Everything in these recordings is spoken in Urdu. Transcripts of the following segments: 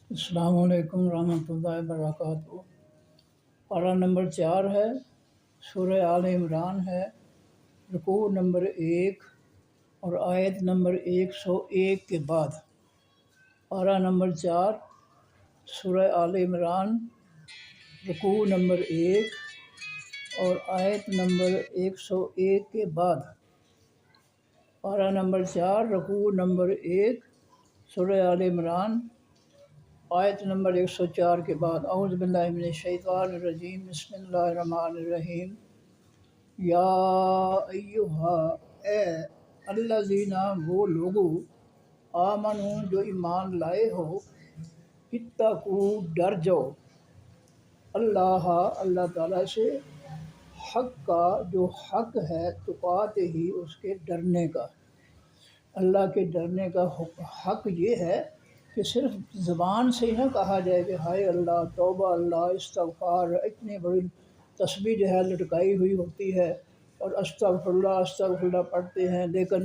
السلام علیکم ورحمۃ اللہ وبرکاتہ۔ پارہ نمبر 4 ہے، سورہ آل عمران ہے، رکوع نمبر 1 اور آیت نمبر 101 کے بعد۔ پارہ نمبر 4 سورہ آل عمران، رکوع نمبر 1 اور آیت نمبر 101 کے بعد۔ پارہ نمبر 4 رکوع نمبر 1 سورہ آل عمران، آیت نمبر 104 کے بعد۔ اعوذ باللہ من الشیطان الرجیم، بسم اللہ الرحمن الرحیم۔ یا ایہا، اے الذین، وہ لوگو، آمنو، جو ایمان لائے ہو، اتقوا، ڈر جاؤ، اللہ، اللہ تعالیٰ سے، حق کا، جو حق ہے، تقاتہ ہی، اس کے ڈرنے کا۔ اللہ کے ڈرنے کا حق یہ ہے کہ صرف زبان سے ہی نہ کہا جائے کہ ہائے اللہ، توبہ اللہ، استغفار، اتنی بڑی تسبیح جو ہے لٹکائی ہوئی ہوتی ہے اور استغفر اللہ پڑھتے ہیں، لیکن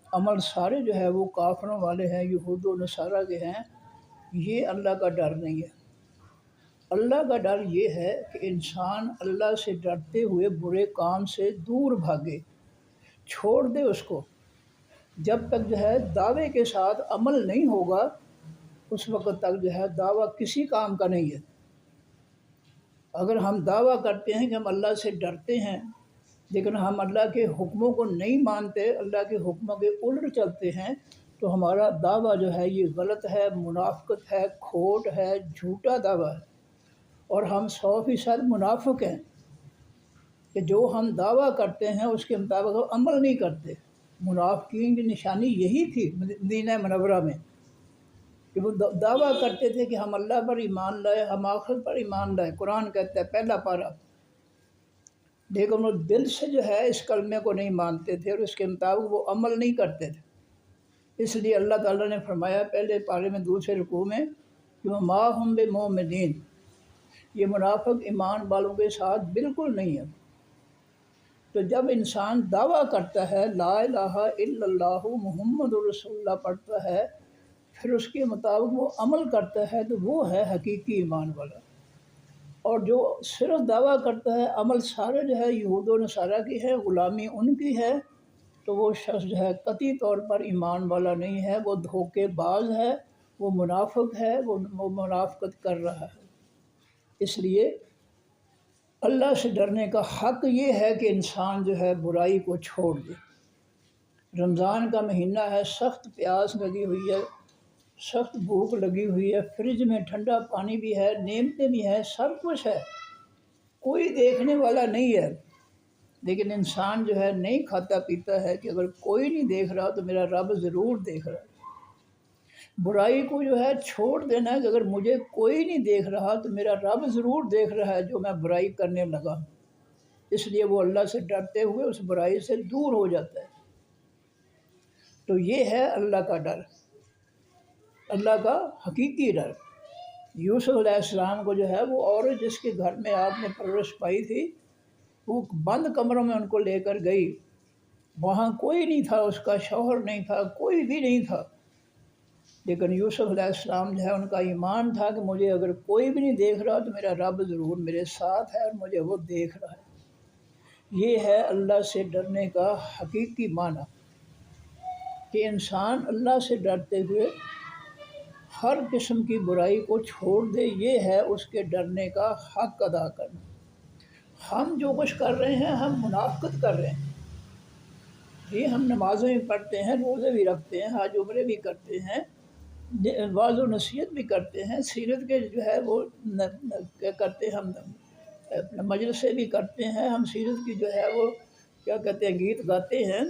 عمل سارے جو ہے وہ کافروں والے ہیں، یہود و نصارہ کے ہیں۔ یہ اللہ کا ڈر نہیں ہے۔ اللہ کا ڈر یہ ہے کہ انسان اللہ سے ڈرتے ہوئے برے کام سے دور بھاگے، چھوڑ دے اس کو۔ جب تک جو ہے دعوے کے ساتھ عمل نہیں ہوگا، اس وقت تک جو ہے دعویٰ کسی کام کا نہیں ہے۔ اگر ہم دعویٰ کرتے ہیں کہ ہم اللہ سے ڈرتے ہیں، لیکن ہم اللہ کے حکموں کو نہیں مانتے، اللہ کے حکموں کے الٹ چلتے ہیں، تو ہمارا دعویٰ جو ہے یہ غلط ہے، منافقت ہے، کھوٹ ہے، جھوٹا دعویٰ ہے۔ اور ہم 100% منافق ہیں کہ جو ہم دعویٰ کرتے ہیں اس کے مطابق عمل نہیں کرتے۔ منافقین کی نشانی یہی تھی مدینہ منورہ میں، کہ وہ دعویٰ کرتے تھے کہ ہم اللہ پر ایمان لائے، ہم آخرت پر ایمان لائے، قرآن کہتا ہے پہلا پارہ، لیکن وہ دل سے جو ہے اس کلمے کو نہیں مانتے تھے اور اس کے مطابق وہ عمل نہیں کرتے تھے۔ اس لیے اللہ تعالیٰ نے فرمایا پہلے پارے میں دوسرے رکوع میں کہ وَمَا هُم بِمُؤْمِنِينَ، یہ منافق ایمان والوں کے ساتھ بالکل نہیں ہے۔ تو جب انسان دعویٰ کرتا ہے لا الہ الا اللہ محمد رسول اللہ پڑھتا ہے، پھر اس کے مطابق وہ عمل کرتا ہے، تو وہ ہے حقیقی ایمان والا۔ اور جو صرف دعویٰ کرتا ہے، عمل سارے جو ہے یہود و نصارہ کی ہے، غلامی ان کی ہے، تو وہ شخص جو ہے قطعی طور پر ایمان والا نہیں ہے، وہ دھوکے باز ہے، وہ منافق ہے، وہ منافقت کر رہا ہے۔ اس لیے اللہ سے ڈرنے کا حق یہ ہے کہ انسان جو ہے برائی کو چھوڑ دے۔ رمضان کا مہینہ ہے، سخت پیاس لگی ہوئی ہے، سخت بھوک لگی ہوئی ہے، فریج میں ٹھنڈا پانی بھی ہے، نعمتیں بھی ہیں، سب کچھ ہے، کوئی دیکھنے والا نہیں ہے، لیکن انسان جو ہے نہیں کھاتا پیتا ہے کہ اگر کوئی نہیں دیکھ رہا تو میرا رب ضرور دیکھ رہا ہے۔ برائی کو جو ہے چھوڑ دینا ہے کہ اگر مجھے کوئی نہیں دیکھ رہا تو میرا رب ضرور دیکھ رہا ہے جو میں برائی کرنے لگا۔ اس لیے وہ اللہ سے ڈرتے ہوئے اس برائی سے دور ہو جاتا ہے۔ تو یہ ہے اللہ کا ڈر، اللہ کا حقیقی ڈر۔ یوسف علیہ السلام کو جو ہے وہ عورت جس کے گھر میں آپ نے پرورش پائی تھی، وہ بند کمروں میں ان کو لے کر گئی، وہاں کوئی نہیں تھا، اس کا شوہر نہیں تھا، کوئی بھی نہیں تھا، لیکن یوسف علیہ السلام جو ہے ان کا ایمان تھا کہ مجھے اگر کوئی بھی نہیں دیکھ رہا تو میرا رب ضرور میرے ساتھ ہے اور مجھے وہ دیکھ رہا ہے۔ یہ ہے اللہ سے ڈرنے کا حقیقی معنی، کہ انسان اللہ سے ڈرتے ہوئے ہر قسم کی برائی کو چھوڑ دے، یہ ہے اس کے ڈرنے کا حق ادا کرنا۔ ہم جو کچھ کر رہے ہیں ہم منافقت کر رہے ہیں، جی ہم نمازیں بھی پڑھتے ہیں، روزے بھی رکھتے ہیں، حج عمرے بھی کرتے ہیں، وعظ و نصیحت بھی کرتے ہیں، سیرت کے جو ہے وہ کیا کرتے ہیں، ہم اپنے مجلسیں بھی کرتے ہیں، ہم سیرت کی جو ہے وہ کیا کہتے ہیں گیت گاتے ہیں،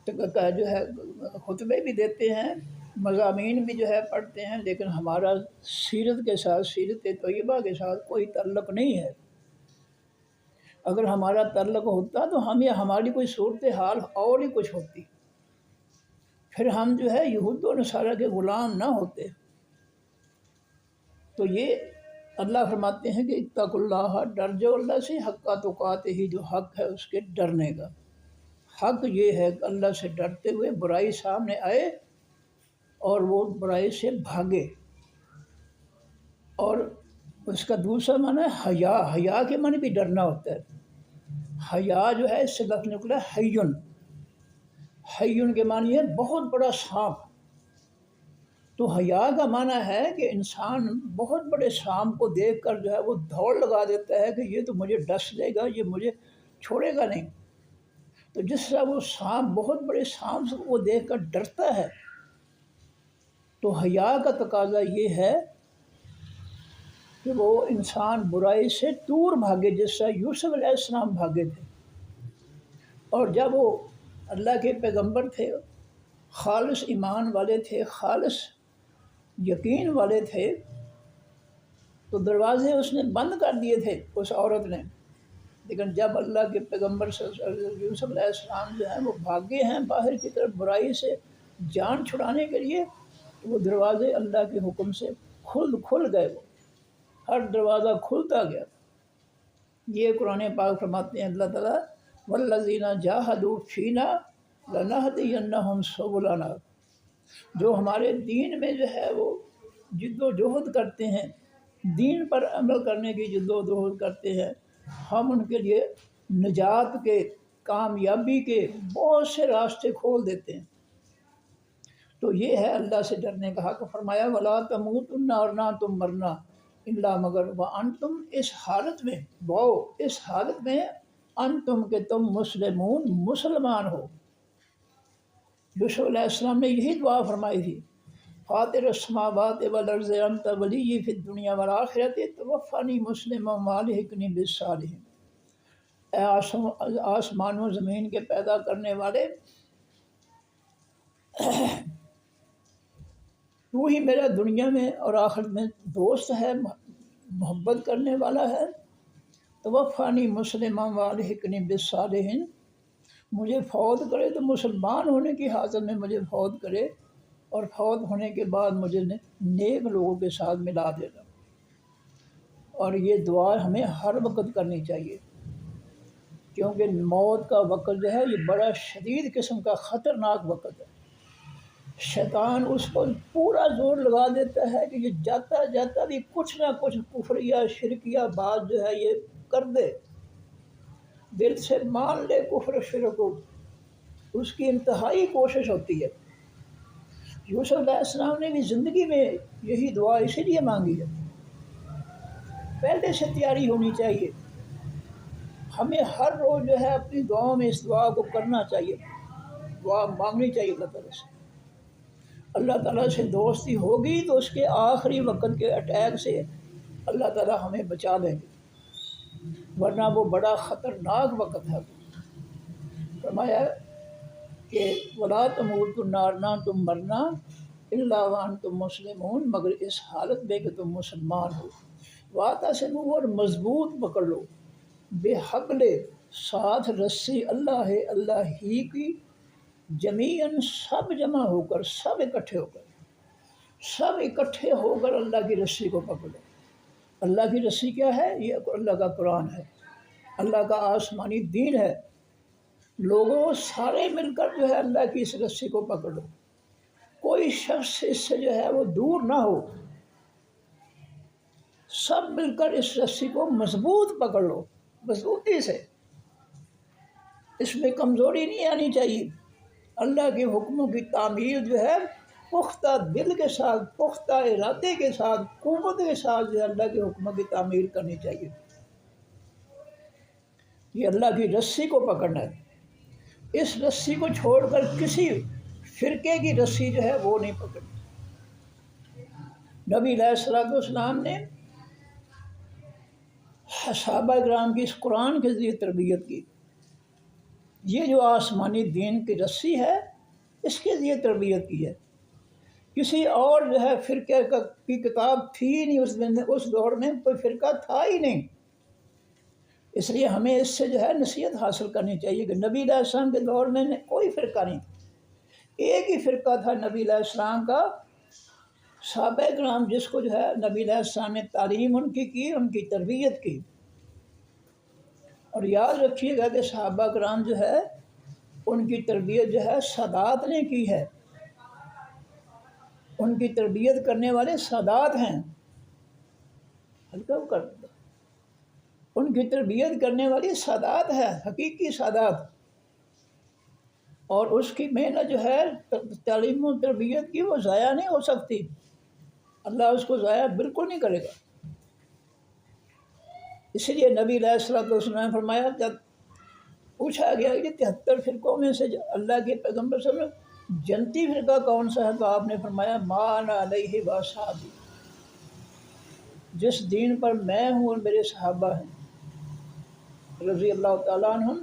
جو ہے خطبے بھی دیتے ہیں، مضامین بھی جو ہے پڑھتے ہیں، لیکن ہمارا سیرت کے ساتھ، سیرت طیبہ کے ساتھ کوئی تعلق نہیں ہے۔ اگر ہمارا تعلق ہوتا تو ہماری کوئی صورتحال اور ہی کچھ ہوتی، پھر ہم جو ہے یہود و نصارہ کے غلام نہ ہوتے۔ تو یہ اللہ فرماتے ہیں کہ اتقوا اللہ، ڈر جاؤ اللہ سے، حق تقاتہ ہی، جو حق ہے اس کے ڈرنے کا۔ حق یہ ہے کہ اللہ سے ڈرتے ہوئے برائی سامنے آئے اور وہ برائی سے بھاگے۔ اور اس کا دوسرا معنی ہے حیا. حیا کے معنی بھی ڈرنا ہوتا ہے. حیا جو ہے اس سے لفظ نکلا حیون. حیون کے معنی ہے بہت بڑا سانپ. تو حیا کا معنی ہے کہ انسان بہت بڑے سانپ کو دیکھ کر جو ہے وہ دوڑ لگا دیتا ہے کہ یہ تو مجھے ڈس لے گا، یہ مجھے چھوڑے گا نہیں. تو جس طرح وہ سانپ بہت بڑے سانپ کو دیکھ کر ڈرتا ہے، تو حیا کا تقاضا یہ ہے کہ وہ انسان برائی سے دور بھاگے، جس طرح یوسف علیہ السلام بھاگے تھے. اور جب وہ اللہ کے پیغمبر تھے، خالص ایمان والے تھے، خالص یقین والے تھے، تو دروازے اس نے بند کر دیے تھے اس عورت نے. لیکن جب اللہ کے پیغمبر یوسف علیہ السلام جو ہیں وہ بھاگے ہیں باہر کی طرف برائی سے جان چھڑانے کے لیے، تو وہ دروازے اللہ کے حکم سے کھل گئے. وہ ہر دروازہ کھلتا گیا. یہ قرآن پاک فرماتے ہیں اللہ تعالیٰ والذین جاہدوا فینا لنہدینہم سبلنا. جو ہمارے دین میں جو ہے وہ جد و جہد کرتے ہیں، دین پر عمل کرنے کی جد و جہد کرتے ہیں، ہم ان کے لیے نجات کے، کامیابی کے بہت سے راستے کھول دیتے ہیں. تو یہ ہے اللہ سے ڈرنے کا حق. فرمایا ولا تموتن، اور نہ تم مرنا، الا مگر وانتم، اس حالت میں، اس حالت میں انتم کہ تم مسلمون، مسلمان ہو. یوسف علیہ السلام نے یہی دعا فرمائی تھی، فاطر السماوات والارض انت ولی فی الدنیا والآخرۃ توفنی مسلما والحقنی بالصالحین. اے آسمان و زمین کے پیدا کرنے والے، تو ہی میرا دنیا میں اور آخرت میں دوست ہے، محبت کرنے والا ہے. توفانی مسلما والحقنی بالصالحین، مجھے فوت کرے تو مسلمان ہونے کی حالت میں مجھے فوت کرے، اور فوت ہونے کے بعد مجھے نیک لوگوں کے ساتھ ملا دینا. اور یہ دعا ہمیں ہر وقت کرنی چاہیے، کیونکہ موت کا وقت جو ہے یہ بڑا شدید قسم کا خطرناک وقت ہے. شیطان اس پر پورا زور لگا دیتا ہے کہ یہ جاتا جاتا بھی کچھ نہ کچھ کفریہ شرکیہ بات جو ہے یہ کر دے، دل سے مان لے کفر شرک کو. اس کی انتہائی کوشش ہوتی ہے. یوسف علیہ السلام نے بھی زندگی میں یہی دعا اسی لیے مانگی ہے. پہلے سے تیاری ہونی چاہیے. ہمیں ہر روز جو ہے اپنی دعاؤں میں اس دعا کو کرنا چاہیے، دعا مانگنی چاہیے اللہ تعالیٰ سے. اللہ تعالیٰ سے دوستی ہوگی تو اس کے آخری وقت کے اٹیک سے اللہ تعالیٰ ہمیں بچا لیں گے، ورنہ وہ بڑا خطرناک وقت ہے. فرمایا کہ ولا تموتن، نہ تم مرنا، الا وانتم مسلمون، مگر اس حالت میں کہ تم مسلمان ہو. واعتصموا، اور مضبوط پکڑ لو، بے حبل، ساتھ رسی، اللہ ہے، اللہ ہی کی، جمیعاً، سب جمع ہو کر، سب اکٹھے ہو کر اللہ کی رسی کو پکڑو. اللہ کی رسی کیا ہے؟ یہ اللہ کا قرآن ہے، اللہ کا آسمانی دین ہے. لوگوں سارے مل کر جو ہے اللہ کی اس رسی کو پکڑو. کوئی شخص اس سے جو ہے وہ دور نہ ہو. سب مل کر اس رسی کو مضبوط پکڑ لو، مضبوطی سے. اس میں کمزوری نہیں آنی چاہیے. اللہ کے حکموں کی تعمیل جو ہے پختہ دل کے ساتھ، پختہ ارادے کے ساتھ، قوت کے ساتھ جو ہے اللہ کے حکموں کی تعمیل کرنی چاہیے. یہ اللہ کی رسی کو پکڑنا ہے. اس رسی کو چھوڑ کر کسی فرقے کی رسی جو ہے وہ نہیں پکڑنی. نبی علیہ السلام نے صحابہ کرام کی اس قرآن کے ذریعے تربیت کی. یہ جو آسمانی دین کی رسی ہے اس کے ذریعے تربیت کی ہے. کسی اور جو ہے فرقے کی کتاب تھی نہیں اس دور میں، کوئی فرقہ تھا ہی نہیں. اس لیے ہمیں اس سے جو ہے نصیحت حاصل کرنی چاہیے کہ نبی علیہ السلام کے دور میں کوئی فرقہ نہیں تھا، ایک ہی فرقہ تھا نبی علیہ السلام کا. صحابہ کرام جس کو جو ہے نبی علیہ السلام نے تعلیم ان کی، ان کی تربیت کی. اور یاد رکھیے گا کہ صحابہ کرام جو ہے ان کی تربیت جو ہے سادات نے کی ہے. ان کی تربیت کرنے والے سادات ہیں. ہلکا کر دیا۔ ان کی تربیت کرنے والی سادات ہے، حقیقی سادات، اور اس کی محنت جو ہے تعلیم و تربیت کی وہ ضائع نہیں ہو سکتی، اللہ اس کو ضائع بالکل نہیں کرے گا۔ اس لیے نبی علیہ الصلوۃ والسلام نے فرمایا، جب پوچھا گیا کہ 73 فرقوں میں سے اللہ کے پیغمبر صلی اللہ علیہ وسلم جنتی فرقہ کون سا ہے، تو آپ نے فرمایا ما انا علیہ واصحابی، جس دین پر میں ہوں اور میرے صحابہ ہیں رضی اللہ تعالیٰ عنہم،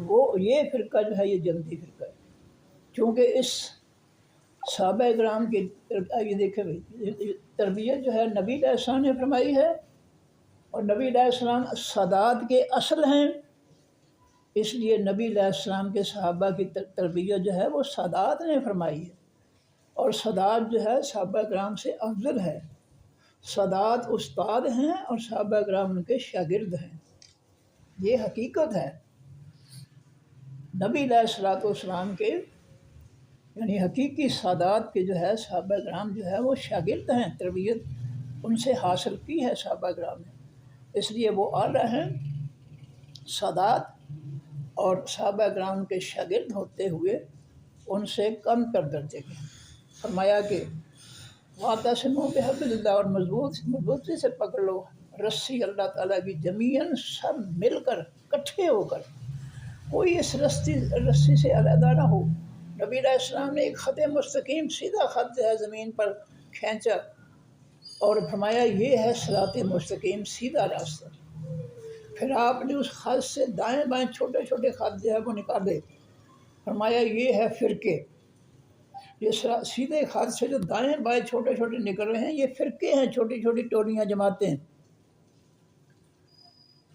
وہ یہ فرقہ جو ہے یہ جنتی فرقہ ہے۔ چونکہ اس صحابہ کرام کی یہ دیکھیں تربیت جو ہے نبی علیہ السلام نے فرمائی ہے، اور نبی علیہ السلام سادات کے اصل ہیں، اس لیے نبی علیہ السلام کے صحابہ کی تربیت جو ہے وہ سادات نے فرمائی ہے، اور سادات جو ہے صحابہ کرام سے افضل ہے۔ سادات استاد ہیں اور صحابہ کرام ان کے شاگرد ہیں، یہ حقیقت ہے۔ نبی علیہ الصلوۃ والسلام کے یعنی حقیقی سادات کے جو ہے صحابہ کرام جو ہے وہ شاگرد ہیں، تربیت ان سے حاصل کی ہے صحابہ کرام نے، اس لیے وہ اعلیٰ ہیں سادات، اور صحابہ کرام کے شاگرد ہوتے ہوئے ان سے کم تر درجے کے۔ فرمایا کہ واعتصموا بحبل اللہ، اور مضبوطی سے پکڑ لو رسی اللہ تعالیٰ کی، جمیعاً سب مل کر اکٹھے ہو کر، کوئی اس رسی سے علیحدہ نہ ہو۔ نبی علیہ السلام نے ایک خط مستقیم سیدھا خط جو ہے زمین پر کھینچا اور فرمایا یہ ہے صراط مستقیم، سیدھا راستہ۔ پھر آپ نے اس خط سے دائیں بائیں چھوٹے چھوٹے خط جو ہے وہ نکالے، فرمایا یہ ہے فرقے، یہ سیدھے خط سے جو دائیں بائیں چھوٹے چھوٹے نکل رہے ہیں یہ فرقے ہیں، چھوٹی چھوٹی ٹولیاں جماعتیں۔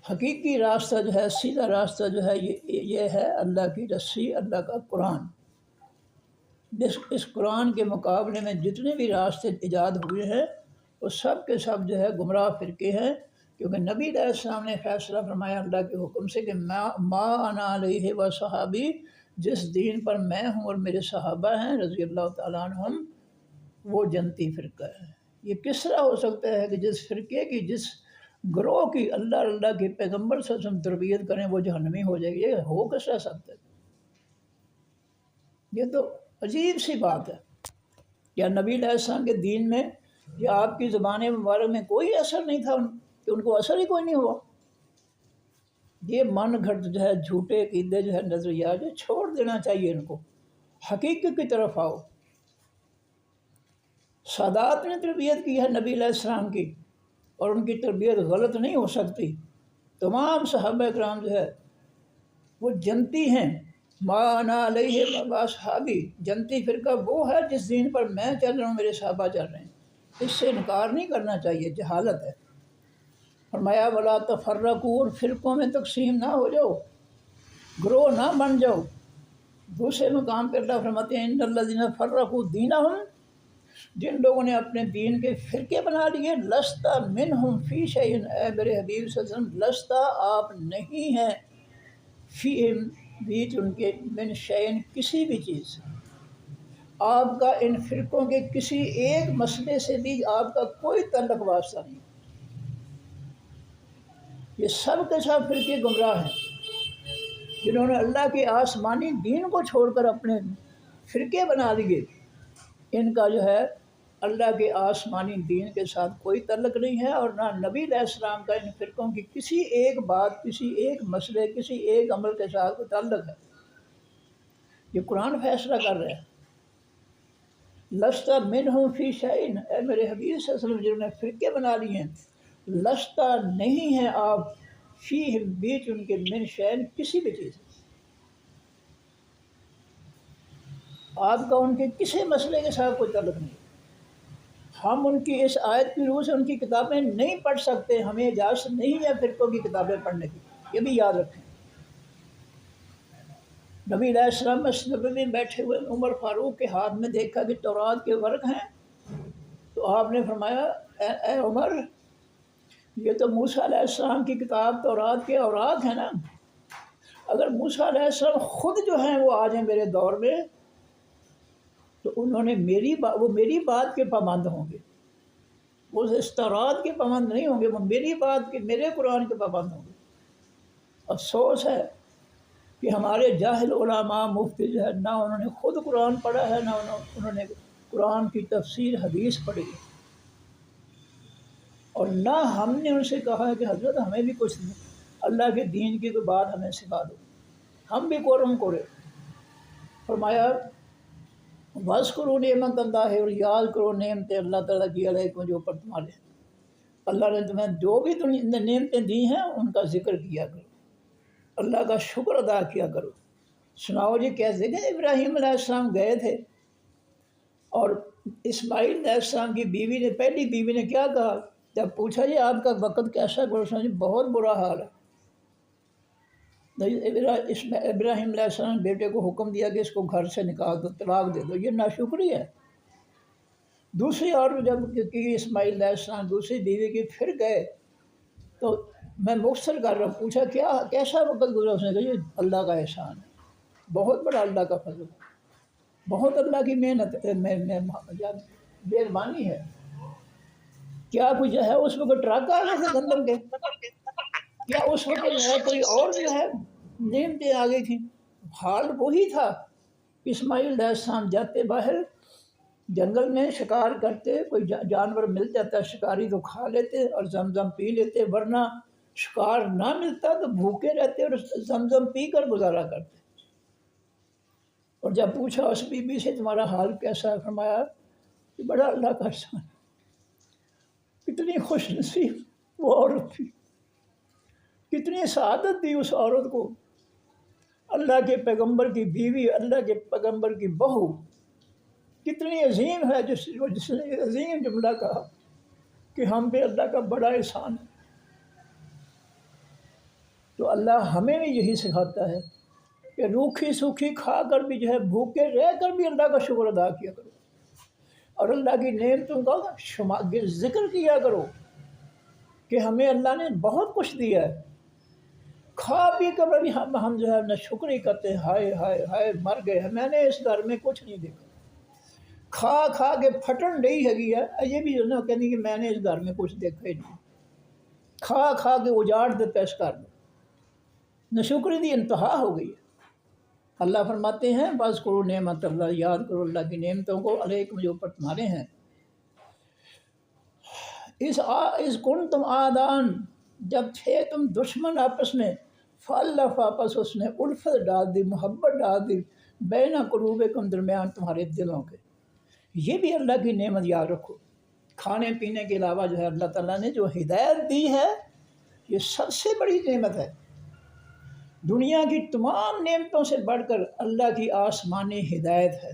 حقیقی راستہ جو ہے سیدھا راستہ جو ہے یہ ہے اللہ کی رسی، اللہ کا قرآن۔ اس قرآن کے مقابلے میں جتنے بھی راستے ایجاد ہوئے ہیں وہ سب کے سب جو ہے گمراہ فرقے ہیں، کیونکہ نبی علیہ السلام نے فیصلہ فرمایا اللہ کے حکم سے کہ ما انا علیہ و صحابی، جس دین پر میں ہوں اور میرے صحابہ ہیں رضی اللہ تعالیٰ عنہم، وہ جنتی فرقہ ہے۔ یہ کس طرح ہو سکتا ہے کہ جس فرقے کی، جس گروہ کی اللہ کے پیغمبر صلی اللہ علیہ وسلم تربیت کریں وہ جہنمی ہو جائے گی؟ یہ ہو کس طرح سکتا ہے؟ یہ تو عجیب سی بات ہے۔ کیا نبی علیہ السلام کے دین میں یا آپ کی زبان مبارک میں کوئی اثر نہیں تھا کہ ان کو اثر ہی کوئی نہیں ہوا؟ یہ من گھڑت جو ہے جھوٹے عقیدے جو ہے نظریات جو چھوڑ دینا چاہیے، ان کو حقیقت کی طرف آؤ۔ سادات نے تربیت کی ہے نبی علیہ السلام کی، اور ان کی تربیت غلط نہیں ہو سکتی۔ تمام صحابہ کرام جو ہے وہ جنتی ہیں، ما انا علیہ واصحابی، جنتی فرقہ وہ ہے جس دین پر میں چل رہا ہوں، میرے صحابہ چل رہے ہیں، اس سے انکار نہیں کرنا چاہیے، جہالت ہے۔ فرمایا ولا تفرقوا، اور فرقوں میں تقسیم نہ ہو جاؤ، گروہ نہ بن جاؤ۔ دوسرے مقام پہ اللہ فرماتے ہیں ان الذین فرقوا دینہم، جن لوگوں نے اپنے دین کے فرقے بنا لیے، لست منہم فی شیء، اے میرے حبیب صلی اللہ علیہ وسلم، لست، آپ نہیں ہیں، فیہم، بیچ ان کے، من شیء، کسی بھی چیز سے، آپ کا ان فرقوں کے کسی ایک مسئلے سے بھی آپ کا کوئی تعلق واسطہ نہیں۔ یہ سب کے سب فرقے گمراہ ہیں، جنہوں نے اللہ کے آسمانی دین کو چھوڑ کر اپنے فرقے بنا لیے، ان کا جو ہے اللہ کے آسمانی دین کے ساتھ کوئی تعلق نہیں ہے، اور نہ نبی علیہ السلام کا ان فرقوں کی کسی ایک بات، کسی ایک مسئلے، کسی ایک عمل کے ساتھ کوئی تعلق ہے۔ یہ قرآن فیصلہ کر رہے ہیں، لست منہم فی شیء، اے میرے حبیب صلی اللہ علیہ وسلم، جنہوں نے فرقے بنا لیے ہیں، لست، نہیں ہیں آپ، فیہم، بیچ ان کے، من شیء، کسی بھی چیز، آپ کا ان کے کسی مسئلے کے ساتھ کوئی تعلق نہیں۔ ہم ان کی اس آیت کی روح سے ان کی کتابیں نہیں پڑھ سکتے، ہمیں اجازت نہیں ہے فرقوں کی کتابیں پڑھنے کی، یہ بھی یاد رکھیں۔ نبی علیہ السلام مسجد میں بیٹھے ہوئے عمر فاروق کے ہاتھ میں دیکھا کہ تورات کے ورق ہیں، تو آپ نے فرمایا اے عمر، یہ تو موسیٰ علیہ السلام کی کتاب تورات کے اوراق ہیں نا، اگر موسیٰ علیہ السلام خود جو ہیں وہ آ جائیں میرے دور میں تو انہوں نے وہ میری بات کے پابند ہوں گے، وہ استورات کے پابند نہیں ہوں گے، وہ میری بات کے، میرے قرآن کے پابند ہوں گے۔ افسوس ہے کہ ہمارے جاہل علماء مفتی جو ہے، نہ انہوں نے خود قرآن پڑھا ہے، نہ انہوں نے قرآن کی تفسیر حدیث پڑھی ہے، اور نہ ہم نے ان سے کہا ہے کہ حضرت ہمیں بھی کچھ اللہ کے دین کی کوئی بات ہمیں سکھا دو، ہم بھی قرآن کرے۔ فرمایا وَاذْكُرُوا نِعْمَتَ اللَّهِ، اور یاد کرو نعمتیں اللہ تعالیٰ کی علیکم جو پر تمہارے، اللہ نے تمہیں جو بھی نعمتیں دی ہیں ان کا ذکر کیا کرو، اللہ کا شکر ادا کیا کرو۔ سناؤ جی کیسے کہ ابراہیم علیہ السلام گئے تھے اور اسماعیل علیہ السلام کی بیوی نے، پہلی بیوی نے کیا کہا جب پوچھا جی آپ کا وقت کیسا گزرا، جی بہت برا حال ہے۔ ابراہیم علیہ السلام نے بیٹے کو حکم دیا کہ اس کو گھر سے نکال دو، طلاق دے دو، یہ ناشکری ہے۔ دوسری اور جب کی اسماعیل علیہ السلام دوسری بیوی کی پھر گئے تو میں مختصر کر رہا ہوں، پوچھا کیا کیسا وقت گزرا، اس نے کہا یہ اللہ کا احسان ہے، بہت بڑا اللہ کا فضل ہے، بہت اللہ کی محنت مہربانی ہے۔ کیا کچھ جو ہے اس وقت ٹرک آ گئے تھے گندم کے، کیا اس وقت جو ہے کوئی اور جو ہے نعمتیں آ گئی تھیں؟ حال وہی تھا۔ اسماعیل علیہ السلام جاتے باہر جنگل میں شکار کرتے، کوئی جانور مل جاتا شکاری تو کھا لیتے اور زمزم پی لیتے، ورنہ شکار نہ ملتا تو بھوکے رہتے اور زمزم پی کر گزارا کرتے۔ اور جب پوچھا اس بی بی سے تمہارا حال کیسا ہے، فرمایا کہ بڑا اللہ کا احسان، کتنی خوش نصیب وہ عورت تھی، کتنی سعادت دی اس عورت کو، اللہ کے پیغمبر کی بیوی، اللہ کے پیغمبر کی بہو، کتنی عظیم ہے جس نے عظیم جملہ کہا کہ ہم پہ اللہ کا بڑا احسان ہے۔ تو اللہ ہمیں بھی یہی سکھاتا ہے کہ روکھی سوکھی کھا کر بھی جو ہے، بھوکے رہ کر بھی اللہ کا شکر ادا کیا کرو، اور اللہ کی نعمتوں کا ذکر کیا کرو کہ ہمیں اللہ نے بہت کچھ دیا ہے۔ کھا پی کر بھی ہم جو ہے نہ شکر ہی کرتے ہیں، ہائے ہائے ہائے مر گئے، میں نے اس گھر میں کچھ نہیں دیکھا، کھا کھا کے پھٹن نہیں ہے گیا، یہ بھی جو نا کہنی کہ میں نے اس گھر میں کچھ دیکھا ہی نہیں، کھا کھا کے اجاڑ دیتا اس گھر میں، ناشکری دی انتہا ہو گئی ہے۔ اللہ فرماتے ہیں وَاذْكُرُوا نِعْمَتَ اللَّهِ، یاد کرو اللہ کی نعمتوں کو، علیکم جو پر تمہارے ہیں، اس کنتم آدان، جب تھے تم دشمن آپس میں، فالف آپس اس نے الفت ڈال دی، محبت ڈال دی، بین قلوبکم درمیان تمہارے دلوں کے۔ یہ بھی اللہ کی نعمت یاد رکھو۔ کھانے پینے کے علاوہ جو ہے اللہ تعالیٰ نے جو ہدایت دی ہے یہ سب سے بڑی نعمت ہے، دنیا کی تمام نعمتوں سے بڑھ کر اللہ کی آسمانی ہدایت ہے،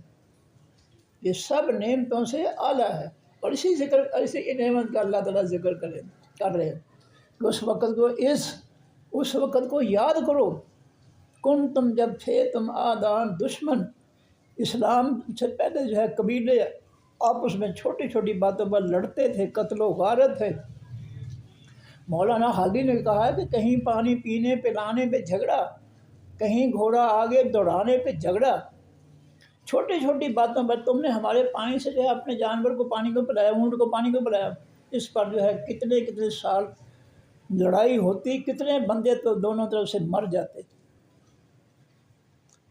یہ سب نعمتوں سے اعلیٰ ہے۔ اور اسی نعمت کا اللہ تعالیٰ ذکر کر رہے ہیں کہ اس وقت کو یاد کرو، کن تم جب تھے تم آدان دشمن، اسلام سے پہلے جو ہے قبیلے آپس میں چھوٹی چھوٹی باتوں پر لڑتے تھے، قتل و غارت ہے۔ مولانا حالی نے کہا ہے کہ کہیں پانی پینے پلانے پہ جھگڑا، کہیں گھوڑا آگے دوڑانے پہ جھگڑا، چھوٹی چھوٹی باتوں پر تم نے ہمارے پانی سے جو ہے اپنے جانور کو پانی کو پلایا، اونٹ کو پانی کو پلایا، اس پر جو ہے کتنے کتنے سال لڑائی ہوتی، کتنے بندے تو دونوں طرف سے مر جاتے۔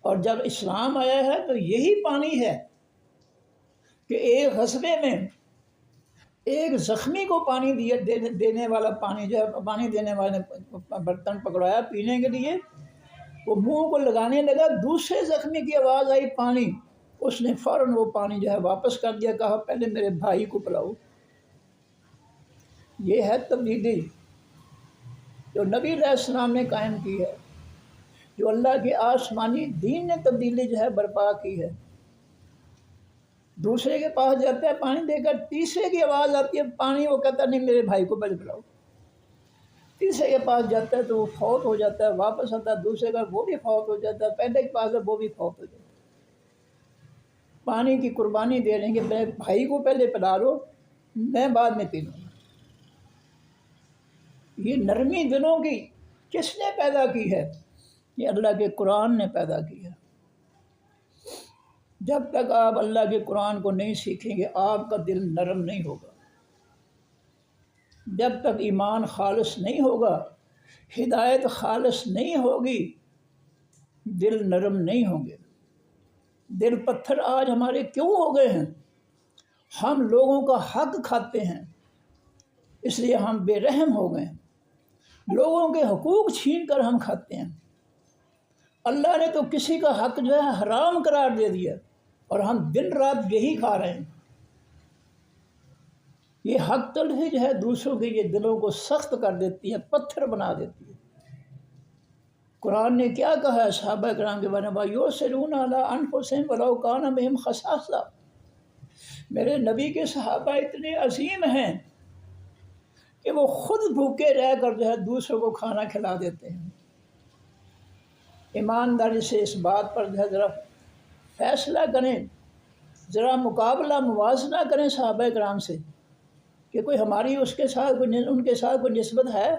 اور جب اسلام آیا ہے تو یہی پانی ہے کہ ایک غصبے میں ایک زخمی کو پانی دینے والا پانی جو ہے، پانی دینے والے برتن پکڑایا پینے کے لیے، وہ منہ کو لگانے لگا، دوسرے زخمی کی آواز آئی پانی، اس نے فوراً وہ پانی جو ہے واپس کر دیا، کہا پہلے میرے بھائی کو پلاؤ۔ یہ ہے تبدیلی جو نبی علیہ السلام نے قائم کی ہے، جو اللہ کے آسمانی دین نے تبدیلی جو ہے برپا کی ہے۔ دوسرے کے پاس جاتا ہے پانی دے کر، تیسرے کی آواز آتی ہے پانی، وہ کہتا ہے نہیں میرے بھائی کو پہلے پلاؤ۔ تیسرے کے پاس جاتا ہے تو وہ فوت ہو جاتا ہے، واپس آتا ہے دوسرے کا، وہ بھی فوت ہو جاتا ہے، پہلے کے پاس ہے وہ بھی فوت ہو جاتا ہے۔ پانی کی قربانی دے رہے ہیں کہ میں بھائی کو پہلے پلا لو، میں بعد میں پی لوں۔ یہ نرمی دلوں کی کس نے پیدا کی ہے؟ یہ اللہ کے قرآن نے پیدا کی ہے۔ جب تک آپ اللہ کے قرآن کو نہیں سیکھیں گے آپ کا دل نرم نہیں ہوگا۔ جب تک ایمان خالص نہیں ہوگا، ہدایت خالص نہیں ہوگی، دل نرم نہیں ہوں گے۔ دل پتھر آج ہمارے کیوں ہو گئے ہیں؟ ہم لوگوں کا حق کھاتے ہیں، اس لیے ہم بے رحم ہو گئے ہیں۔ لوگوں کے حقوق چھین کر ہم کھاتے ہیں۔ اللہ نے تو کسی کا حق جو ہے حرام قرار دے دیا، اور ہم دن رات یہی کھا رہے ہیں۔ یہ حق تلفی جو ہے دوسروں کے یہ دلوں کو سخت کر دیتی ہے، پتھر بنا دیتی ہے۔ قرآن نے کیا کہا ہے صحابہ کرام کے بارے میں؟ وَيُؤْثِرُونَ عَلَىٰ أَنفُسِهِمْ وَلَوْ كَانَ بِهِمْ خَصَاصَةٌ۔ میرے نبی کے صحابہ اتنے عظیم ہیں کہ وہ خود بھوکے رہ کر جو ہے دوسروں کو کھانا کھلا دیتے ہیں۔ ایمانداری سے اس بات پر جو ہے ذرا فیصلہ کریں، ذرا مقابلہ موازنہ کریں صحابہ کرام سے، کہ کوئی ہماری ان کے ساتھ کوئی نسبت ہے؟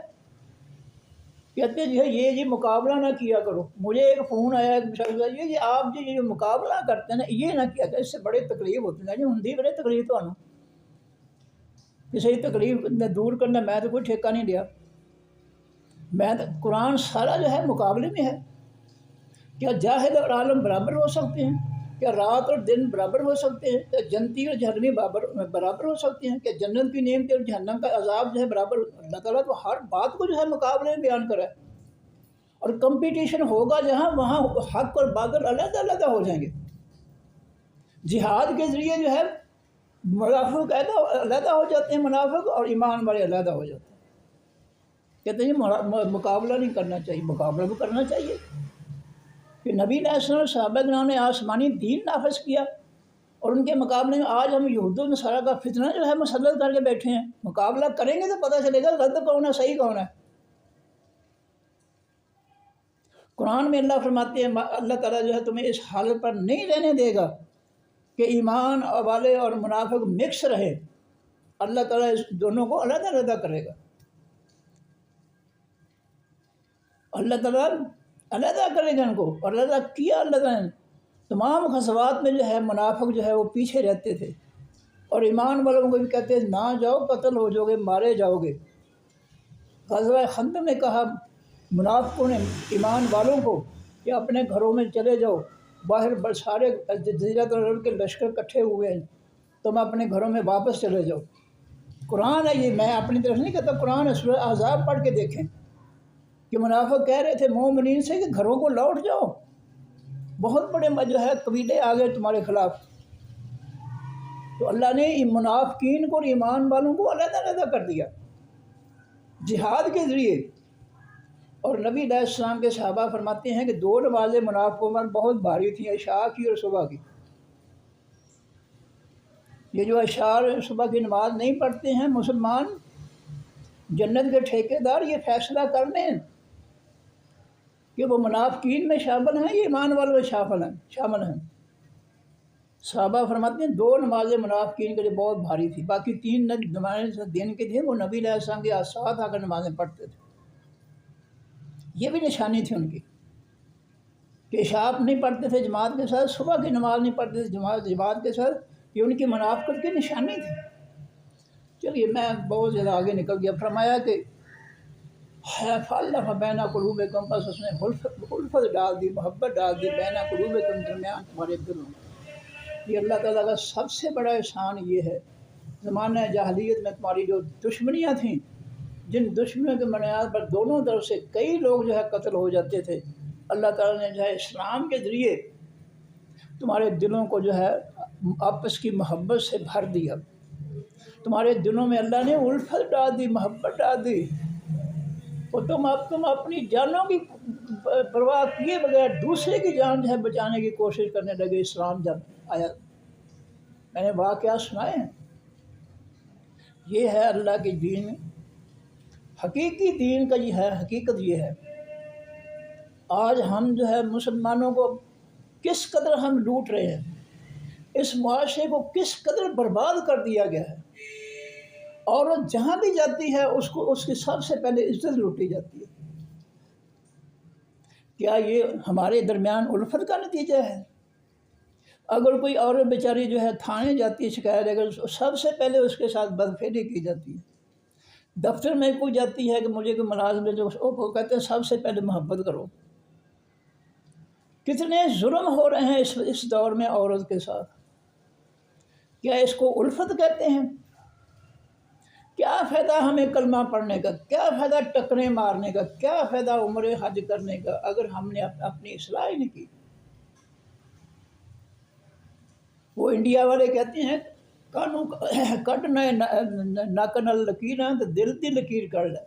کہتے جو ہے یہ مقابلہ نہ کیا کرو۔ مجھے ایک فون آیا ایک شخص کا، یہ آپ جو مقابلہ کرتے ہیں نا، یہ نہ کیا کرو، اس سے بڑے تکلیف ہوتی ہے۔ جی ہوں بڑے تکلیف تو کسی تکلیف میں دور کرنا میں تو کوئی ٹھیکہ نہیں لیا۔ میں تو قرآن سارا جو ہے مقابلے میں ہے۔ کیا جاہد اور عالم برابر ہو سکتے ہیں؟ کیا رات اور دن برابر ہو سکتے ہیں؟ کیا جنتی اور جہنمی برابر ہو سکتے ہیں؟ کیا جنت کی نعمت اور جہنم کا عذاب جو ہے برابر؟ اللہ تعالیٰ تو ہر بات کو جو ہے مقابلے میں بیان کرا ہے، اور کمپٹیشن ہوگا جہاں وہاں حق اور باطل علیحدہ علیحدہ ہو جائیں گے۔ جہاد کے ذریعے جو ہے منافق علیحدہ ہو جاتے ہیں، منافق اور ایمان والے علیحدہ ہو جاتے ہیں۔ کہتے ہیں مقابلہ نہیں کرنا چاہیے، مقابلہ بھی کرنا چاہیے کہ نبی علیہ السلام صحابہ کرام نے آسمانی دین نافذ کیا، اور ان کے مقابلے میں آج ہم یہود و نصارہ کا فتنہ جو ہے مسلط کر کے بیٹھے ہیں۔ مقابلہ کریں گے تو پتہ چلے گا غلط کون ہے، صحیح کون ہے۔ قرآن میں اللہ فرماتے ہیں اللہ تعالیٰ جو ہے تمہیں اس حالت پر نہیں رہنے دے گا کہ ایمان والے اور منافق مکس رہے۔ اللہ تعالیٰ اس دونوں کو علیحدہ علیحدہ کرے گا۔ اللہ تعالیٰ علیحدہ کرے گا ان کو، اور علیحدہ کیا اللہ تعالیٰ نے۔ تمام غزوات میں جو ہے منافق جو ہے وہ پیچھے رہتے تھے، اور ایمان والوں کو بھی کہتے ہیں نہ جاؤ، قتل ہو جاؤ گے، مارے جاؤ گے۔ غزوہ خندق میں کہا منافقوں نے ایمان والوں کو کہ اپنے گھروں میں چلے جاؤ، باہر سارے جزیرۃ العرب کے لشکر اکٹھے ہوئے ہیں، تم اپنے گھروں میں واپس چلے جاؤ۔ قرآن ہے یہ، میں اپنی طرف نہیں کہتا، قرآن ہے۔ سورہ احزاب پڑھ کے دیکھیں کہ منافق کہہ رہے تھے مومنین سے کہ گھروں کو لوٹ جاؤ، بہت بڑے جو ہے قبیلے آ گئے تمہارے خلاف۔ تو اللہ نے منافقین کو اور ایمان والوں کو علیحدہ علیحدہ کر دیا جہاد کے ذریعے۔ اور نبی علیہ السلام کے صحابہ فرماتے ہیں کہ دو نمازیں منافقوں پر بہت بھاری تھیں، عشاء کی اور صبح کی۔ یہ جو عشاء اور صبح کی نماز نہیں پڑھتے ہیں مسلمان، جنت کے ٹھیکیدار یہ فیصلہ کر لیں کہ وہ منافقین میں شامل ہیں یا ایمان والوں میں شامل ہیں۔ صحابہ فرماتے ہیں دو نمازیں منافقین کے لیے بہت بھاری تھی، باقی تین نمازیں دن کے تھے، وہ نبی علیہ السلام کے ساتھ آ کر نمازیں پڑھتے تھے۔ یہ بھی نشانی تھی ان کی کہ عشاء نہیں پڑھتے تھے جماعت کے ساتھ، صبح کی نماز نہیں پڑھتے تھے جماعت کے ساتھ، یہ ان کی منافقت کی نشانی تھی۔ چلیے میں بہت زیادہ آگے نکل گیا۔ فرمایا کہ فَأَلَّفَ بَيْنَ قُلُوبِكُمْ، بس اس نے الفت ڈال دی، محبت ڈال دی، بین قلوبکم، درمیان تمہارے دلوں میں۔ یہ اللہ تعالیٰ کا سب سے بڑا احسان یہ ہے۔ زمانہ جاہلیت میں تمہاری جو دشمنیاں تھیں، جن دشمنیوں کے بنیاد پر دونوں طرف سے کئی لوگ جو ہے قتل ہو جاتے تھے، اللہ تعالیٰ نے جو ہے اسلام کے ذریعے تمہارے دلوں کو جو ہے آپس کی محبت سے بھر دیا۔ تمہارے دلوں میں اللہ نے الفت ڈال دی، محبت ڈال دی، اور تم اپنی جانوں کی پرواہ کیے بغیر دوسرے کی جان جو ہے بچانے کی کوشش کرنے لگے۔ اسلام جب آیا، میں نے واقعات سنائے ہیں۔ یہ ہے اللہ کی دین، حقیقی دین کا یہ ہے، حقیقت یہ ہے۔ آج ہم جو ہے مسلمانوں کو کس قدر ہم لوٹ رہے ہیں، اس معاشرے کو کس قدر برباد کر دیا گیا ہے۔ عورت جہاں بھی جاتی ہے اس کی سب سے پہلے عزت لوٹی جاتی ہے۔ کیا یہ ہمارے درمیان الفت کا نتیجہ ہے؟ اگر کوئی عورت بیچاری جو ہے تھانے جاتی ہے شکایت، اگر سب سے پہلے اس کے ساتھ بدفعلی کی جاتی ہے۔ دفتر میں کوئی جاتی ہے کہ مجھے کوئی ملازم لے جو وہ کہتے ہیں سب سے پہلے محبت کرو۔ کتنے ظلم ہو رہے ہیں اس دور میں عورت کے ساتھ۔ کیا اس کو الفت کہتے ہیں؟ کیا فائدہ ہمیں کلمہ پڑھنے کا، کیا فائدہ ٹکریں مارنے کا، کیا فائدہ عمر حج کرنے کا اگر ہم نے اپنی اصلاح ہی نہیں کی؟ وہ انڈیا والے کہتے ہیں کانوں کٹ نک نل لکیر تو دل کی لکیر کر لے۔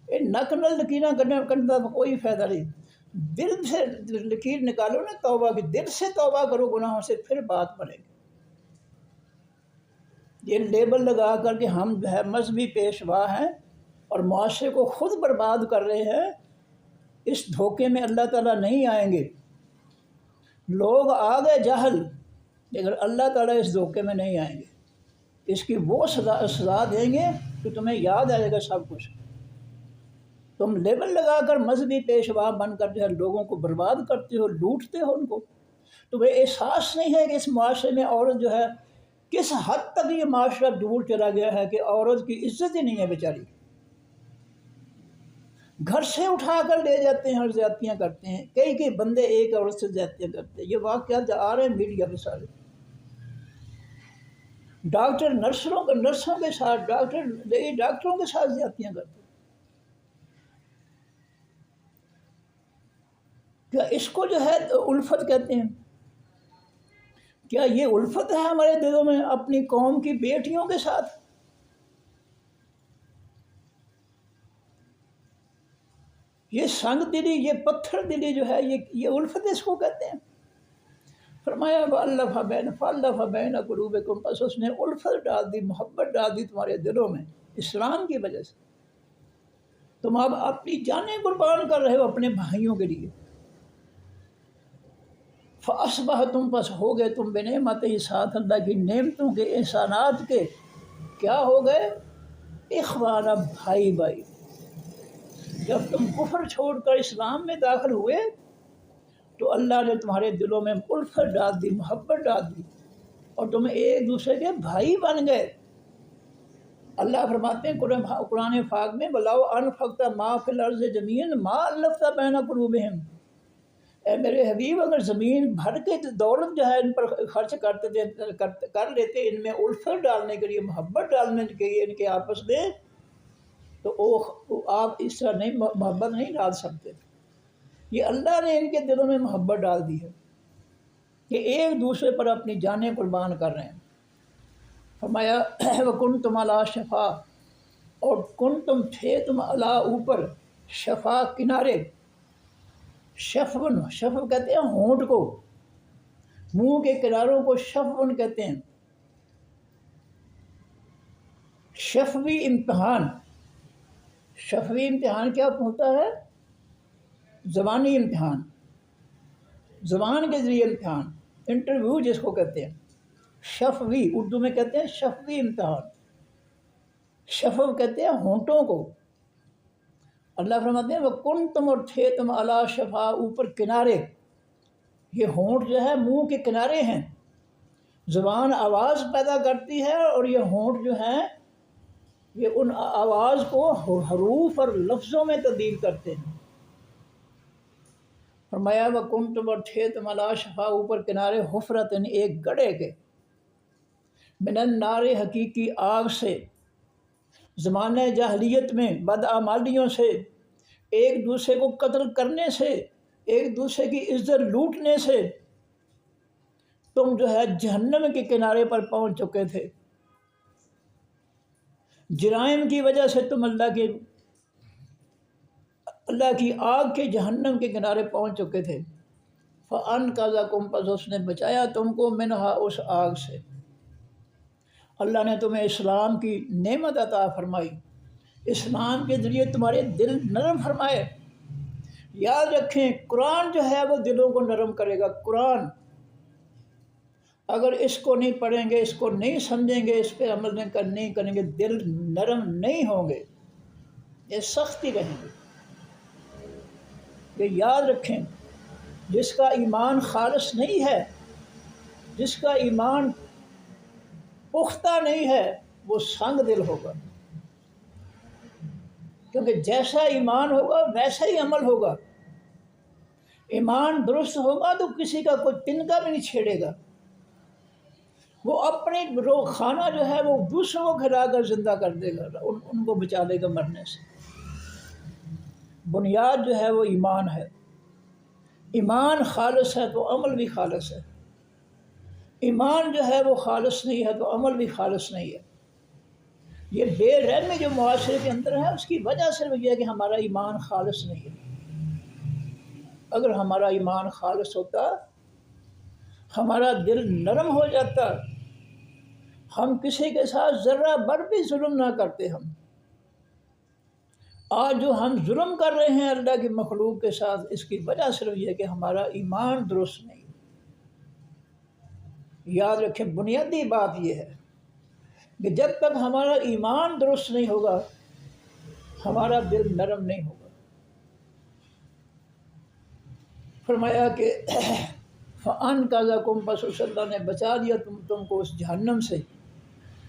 یہ نک نل لکیر کرنے کا کوئی فائدہ نہیں۔ دل سے لکیر نکالو نا توبہ کی، دل سے توبہ کرو گناہوں سے، پھر بات بنے گی۔ یہ لیبل لگا کر کے ہم جو ہے مذہبی پیشوا ہیں اور معاشرے کو خود برباد کر رہے ہیں، اس دھوکے میں اللہ تعالیٰ نہیں آئیں گے۔ لوگ آ گئے جہل، لیکن اللہ تعالیٰ اس دھوکے میں نہیں آئیں گے۔ اس کی وہ سزا دیں گے کہ تمہیں یاد آئے گا سب کچھ۔ تم لیبل لگا کر مذہبی پیشوا بن کر جو ہے لوگوں کو برباد کرتے ہو، لوٹتے ہو ان کو۔ تمہیں احساس نہیں ہے کہ اس معاشرے میں عورت جو ہے کس حد تک یہ معاشرہ دور چلا گیا ہے کہ عورت کی عزت ہی نہیں ہے بیچاری۔ گھر سے اٹھا کر لے جاتے ہیں اور زیادتیاں کرتے ہیں، کئی بندے ایک عورت سے زیادتیاں کرتے ہیں۔ یہ واقعات آ رہے ہیں میڈیا پہ سارے۔ ڈاکٹر نرسوں کے ساتھ، ڈاکٹروں کے ساتھ زیادتیاں کرتے ہیں۔ کیا اس کو جو ہے الفت کہتے ہیں؟ کیا یہ الفت ہے ہمارے دلوں میں اپنی قوم کی بیٹیوں کے ساتھ؟ یہ سنگ دلی، یہ پتھر دلی جو ہے، یہ الفت اس کو کہتے ہیں۔ فرمایا فَأَلَّفَ بَيْنَ قُلُوبِكُمْ، پس اس نے الفت ڈال دی، محبت ڈال دی تمہارے دلوں میں اسلام کی وجہ سے۔ تم اب اپنی جانیں قربان کر رہے ہو اپنے بھائیوں کے لیے۔ فَأَصْبَحْتُمْ، پس ہو گئے تم بِنِعْمَتِهِ، ساتھ اللہ کی نعمتوں کے، احسانات کے، کیا ہو گئے؟ اخوانا، بھائی بھائی۔ جب تم کفر چھوڑ کر اسلام میں داخل ہوئے تو اللہ نے تمہارے دلوں میں الفت ڈال دی، محبت ڈال دی، اور تم ایک دوسرے کے بھائی بن گئے۔ اللہ فرماتے ہیں قرآن پاک میں وَلَوْ أَنفَقْتَ مَا فِي الْأَرْضِ جَمِيعًا مَا أَلَّفْتَ بَيْنَ قُلُوبِهِمْ، اے میرے حبیب اگر زمین بھر کے دولت جو ہے ان پر خرچ کر لیتے ان میں الفت ڈالنے کے لیے، محبت ڈالنے کے لیے ان کے آپس میں، تو آپ اس طرح نہیں محبت نہیں ڈال سکتے۔ یہ اللہ نے ان کے دلوں میں محبت ڈال دی ہے کہ ایک دوسرے پر اپنی جانیں قربان کر رہے ہیں۔ فرمایا وَكُنْتُمْ عَلَىٰ شَفَا، اور کنتم تھے تم علا اوپر، شفا کنارے، شفن کہتے ہیں ہونٹ کو، منہ کے کناروں کو شفن کہتے ہیں۔ شفوی امتحان، شفوی امتحان کیا ہوتا ہے؟ زبانی امتحان، زبان کے ذریعے امتحان، انٹرویو جس کو کہتے ہیں۔ شفوی اردو میں کہتے ہیں شفوی امتحان، شفو کہتے ہیں ہونٹوں کو۔ اللہ فرماتے ہیں وَكُنْتُمْ، اور تھے تم عَلَىٰ شَفَا، اوپر کنارے۔ یہ ہونٹ جو ہے منہ کے کنارے ہیں، زبان آواز پیدا کرتی ہے اور یہ ہونٹ جو ہیں یہ ان آواز کو حروف اور لفظوں میں تبدیل کرتے ہیں۔ فرمایا وَكُنْتُمْ، اور تھے تم عَلَىٰ شَفَا، اوپر کنارے، حفرتن، ایک گڑھے کے، من النار، حقیقی آگ سے۔ زمانہ جاہلیت میں بدعمالیوں سے، ایک دوسرے کو قتل کرنے سے، ایک دوسرے کی عزت لوٹنے سے تم جو ہے جہنم کے کنارے پر پہنچ چکے تھے۔ جرائم کی وجہ سے تم اللہ کی آگ کے، جہنم کے کنارے پہنچ چکے تھے۔ فَأَنْقَذَكُمْ، پس اس نے بچایا تم کو، منہا، اس آگ سے۔ اللہ نے تمہیں اسلام کی نعمت عطا فرمائی، اسلام کے ذریعے تمہارے دل نرم فرمائے۔ یاد رکھیں قرآن جو ہے وہ دلوں کو نرم کرے گا۔ قرآن اگر اس کو نہیں پڑھیں گے، اس کو نہیں سمجھیں گے، اس پہ عمل نہیں کریں گے، دل نرم نہیں ہوں گے، یہ سختی رہیں گے۔ یہ یاد رکھیں جس کا ایمان خالص نہیں ہے، جس کا ایمان پختہ نہیں ہے، وہ سنگ دل ہوگا۔ کیونکہ جیسا ایمان ہوگا ویسا ہی عمل ہوگا۔ ایمان درست ہوگا تو کسی کا کوئی تنکا بھی نہیں چھیڑے گا، وہ اپنے کھانا جو ہے وہ دوسروں کو کھلا کر زندہ کر دے گا، ان کو بچا دے گا مرنے سے۔ بنیاد جو ہے وہ ایمان ہے۔ ایمان خالص ہے تو عمل بھی خالص ہے، ایمان جو ہے وہ خالص نہیں ہے تو عمل بھی خالص نہیں ہے۔ یہ بے رحمی جو معاشرے کے اندر ہے اس کی وجہ صرف یہ ہے کہ ہمارا ایمان خالص نہیں ہے۔ اگر ہمارا ایمان خالص ہوتا، ہمارا دل نرم ہو جاتا، ہم کسی کے ساتھ ذرہ بھر بھی ظلم نہ کرتے۔ ہم آج جو ہم ظلم کر رہے ہیں اللہ کی مخلوق کے ساتھ، اس کی وجہ صرف یہ ہے کہ ہمارا ایمان درست نہیں۔ یاد رکھیں، بنیادی بات یہ ہے کہ جب تک ہمارا ایمان درست نہیں ہوگا ہمارا دل نرم نہیں ہوگا۔ فرمایا کہ فَأَنْقَذَكُمْ، بس اس اللہ نے بچا دیا تم کو اس جہنم سے،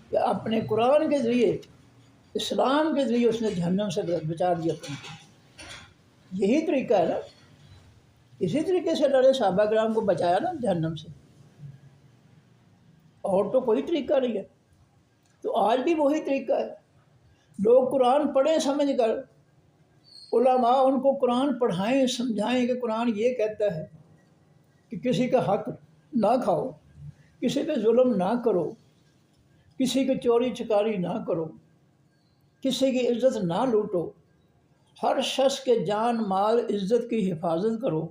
کہ اپنے قرآن کے ذریعے، اسلام کے ذریعے اس نے جہنم سے بچا دیا تم کو۔ یہی طریقہ ہے نا، اسی طریقے سے اللہ نے صحابہ کرام کو بچایا نا جہنم سے، اور تو کوئی طریقہ نہیں ہے۔ تو آج بھی وہی طریقہ ہے، لوگ قرآن پڑھیں سمجھ کر، علماء ان کو قرآن پڑھائیں سمجھائیں کہ قرآن یہ کہتا ہے کہ کسی کا حق نہ کھاؤ، کسی پہ ظلم نہ کرو، کسی کی چوری چکاری نہ کرو، کسی کی عزت نہ لوٹو، ہر شخص کے جان مال عزت کی حفاظت کرو۔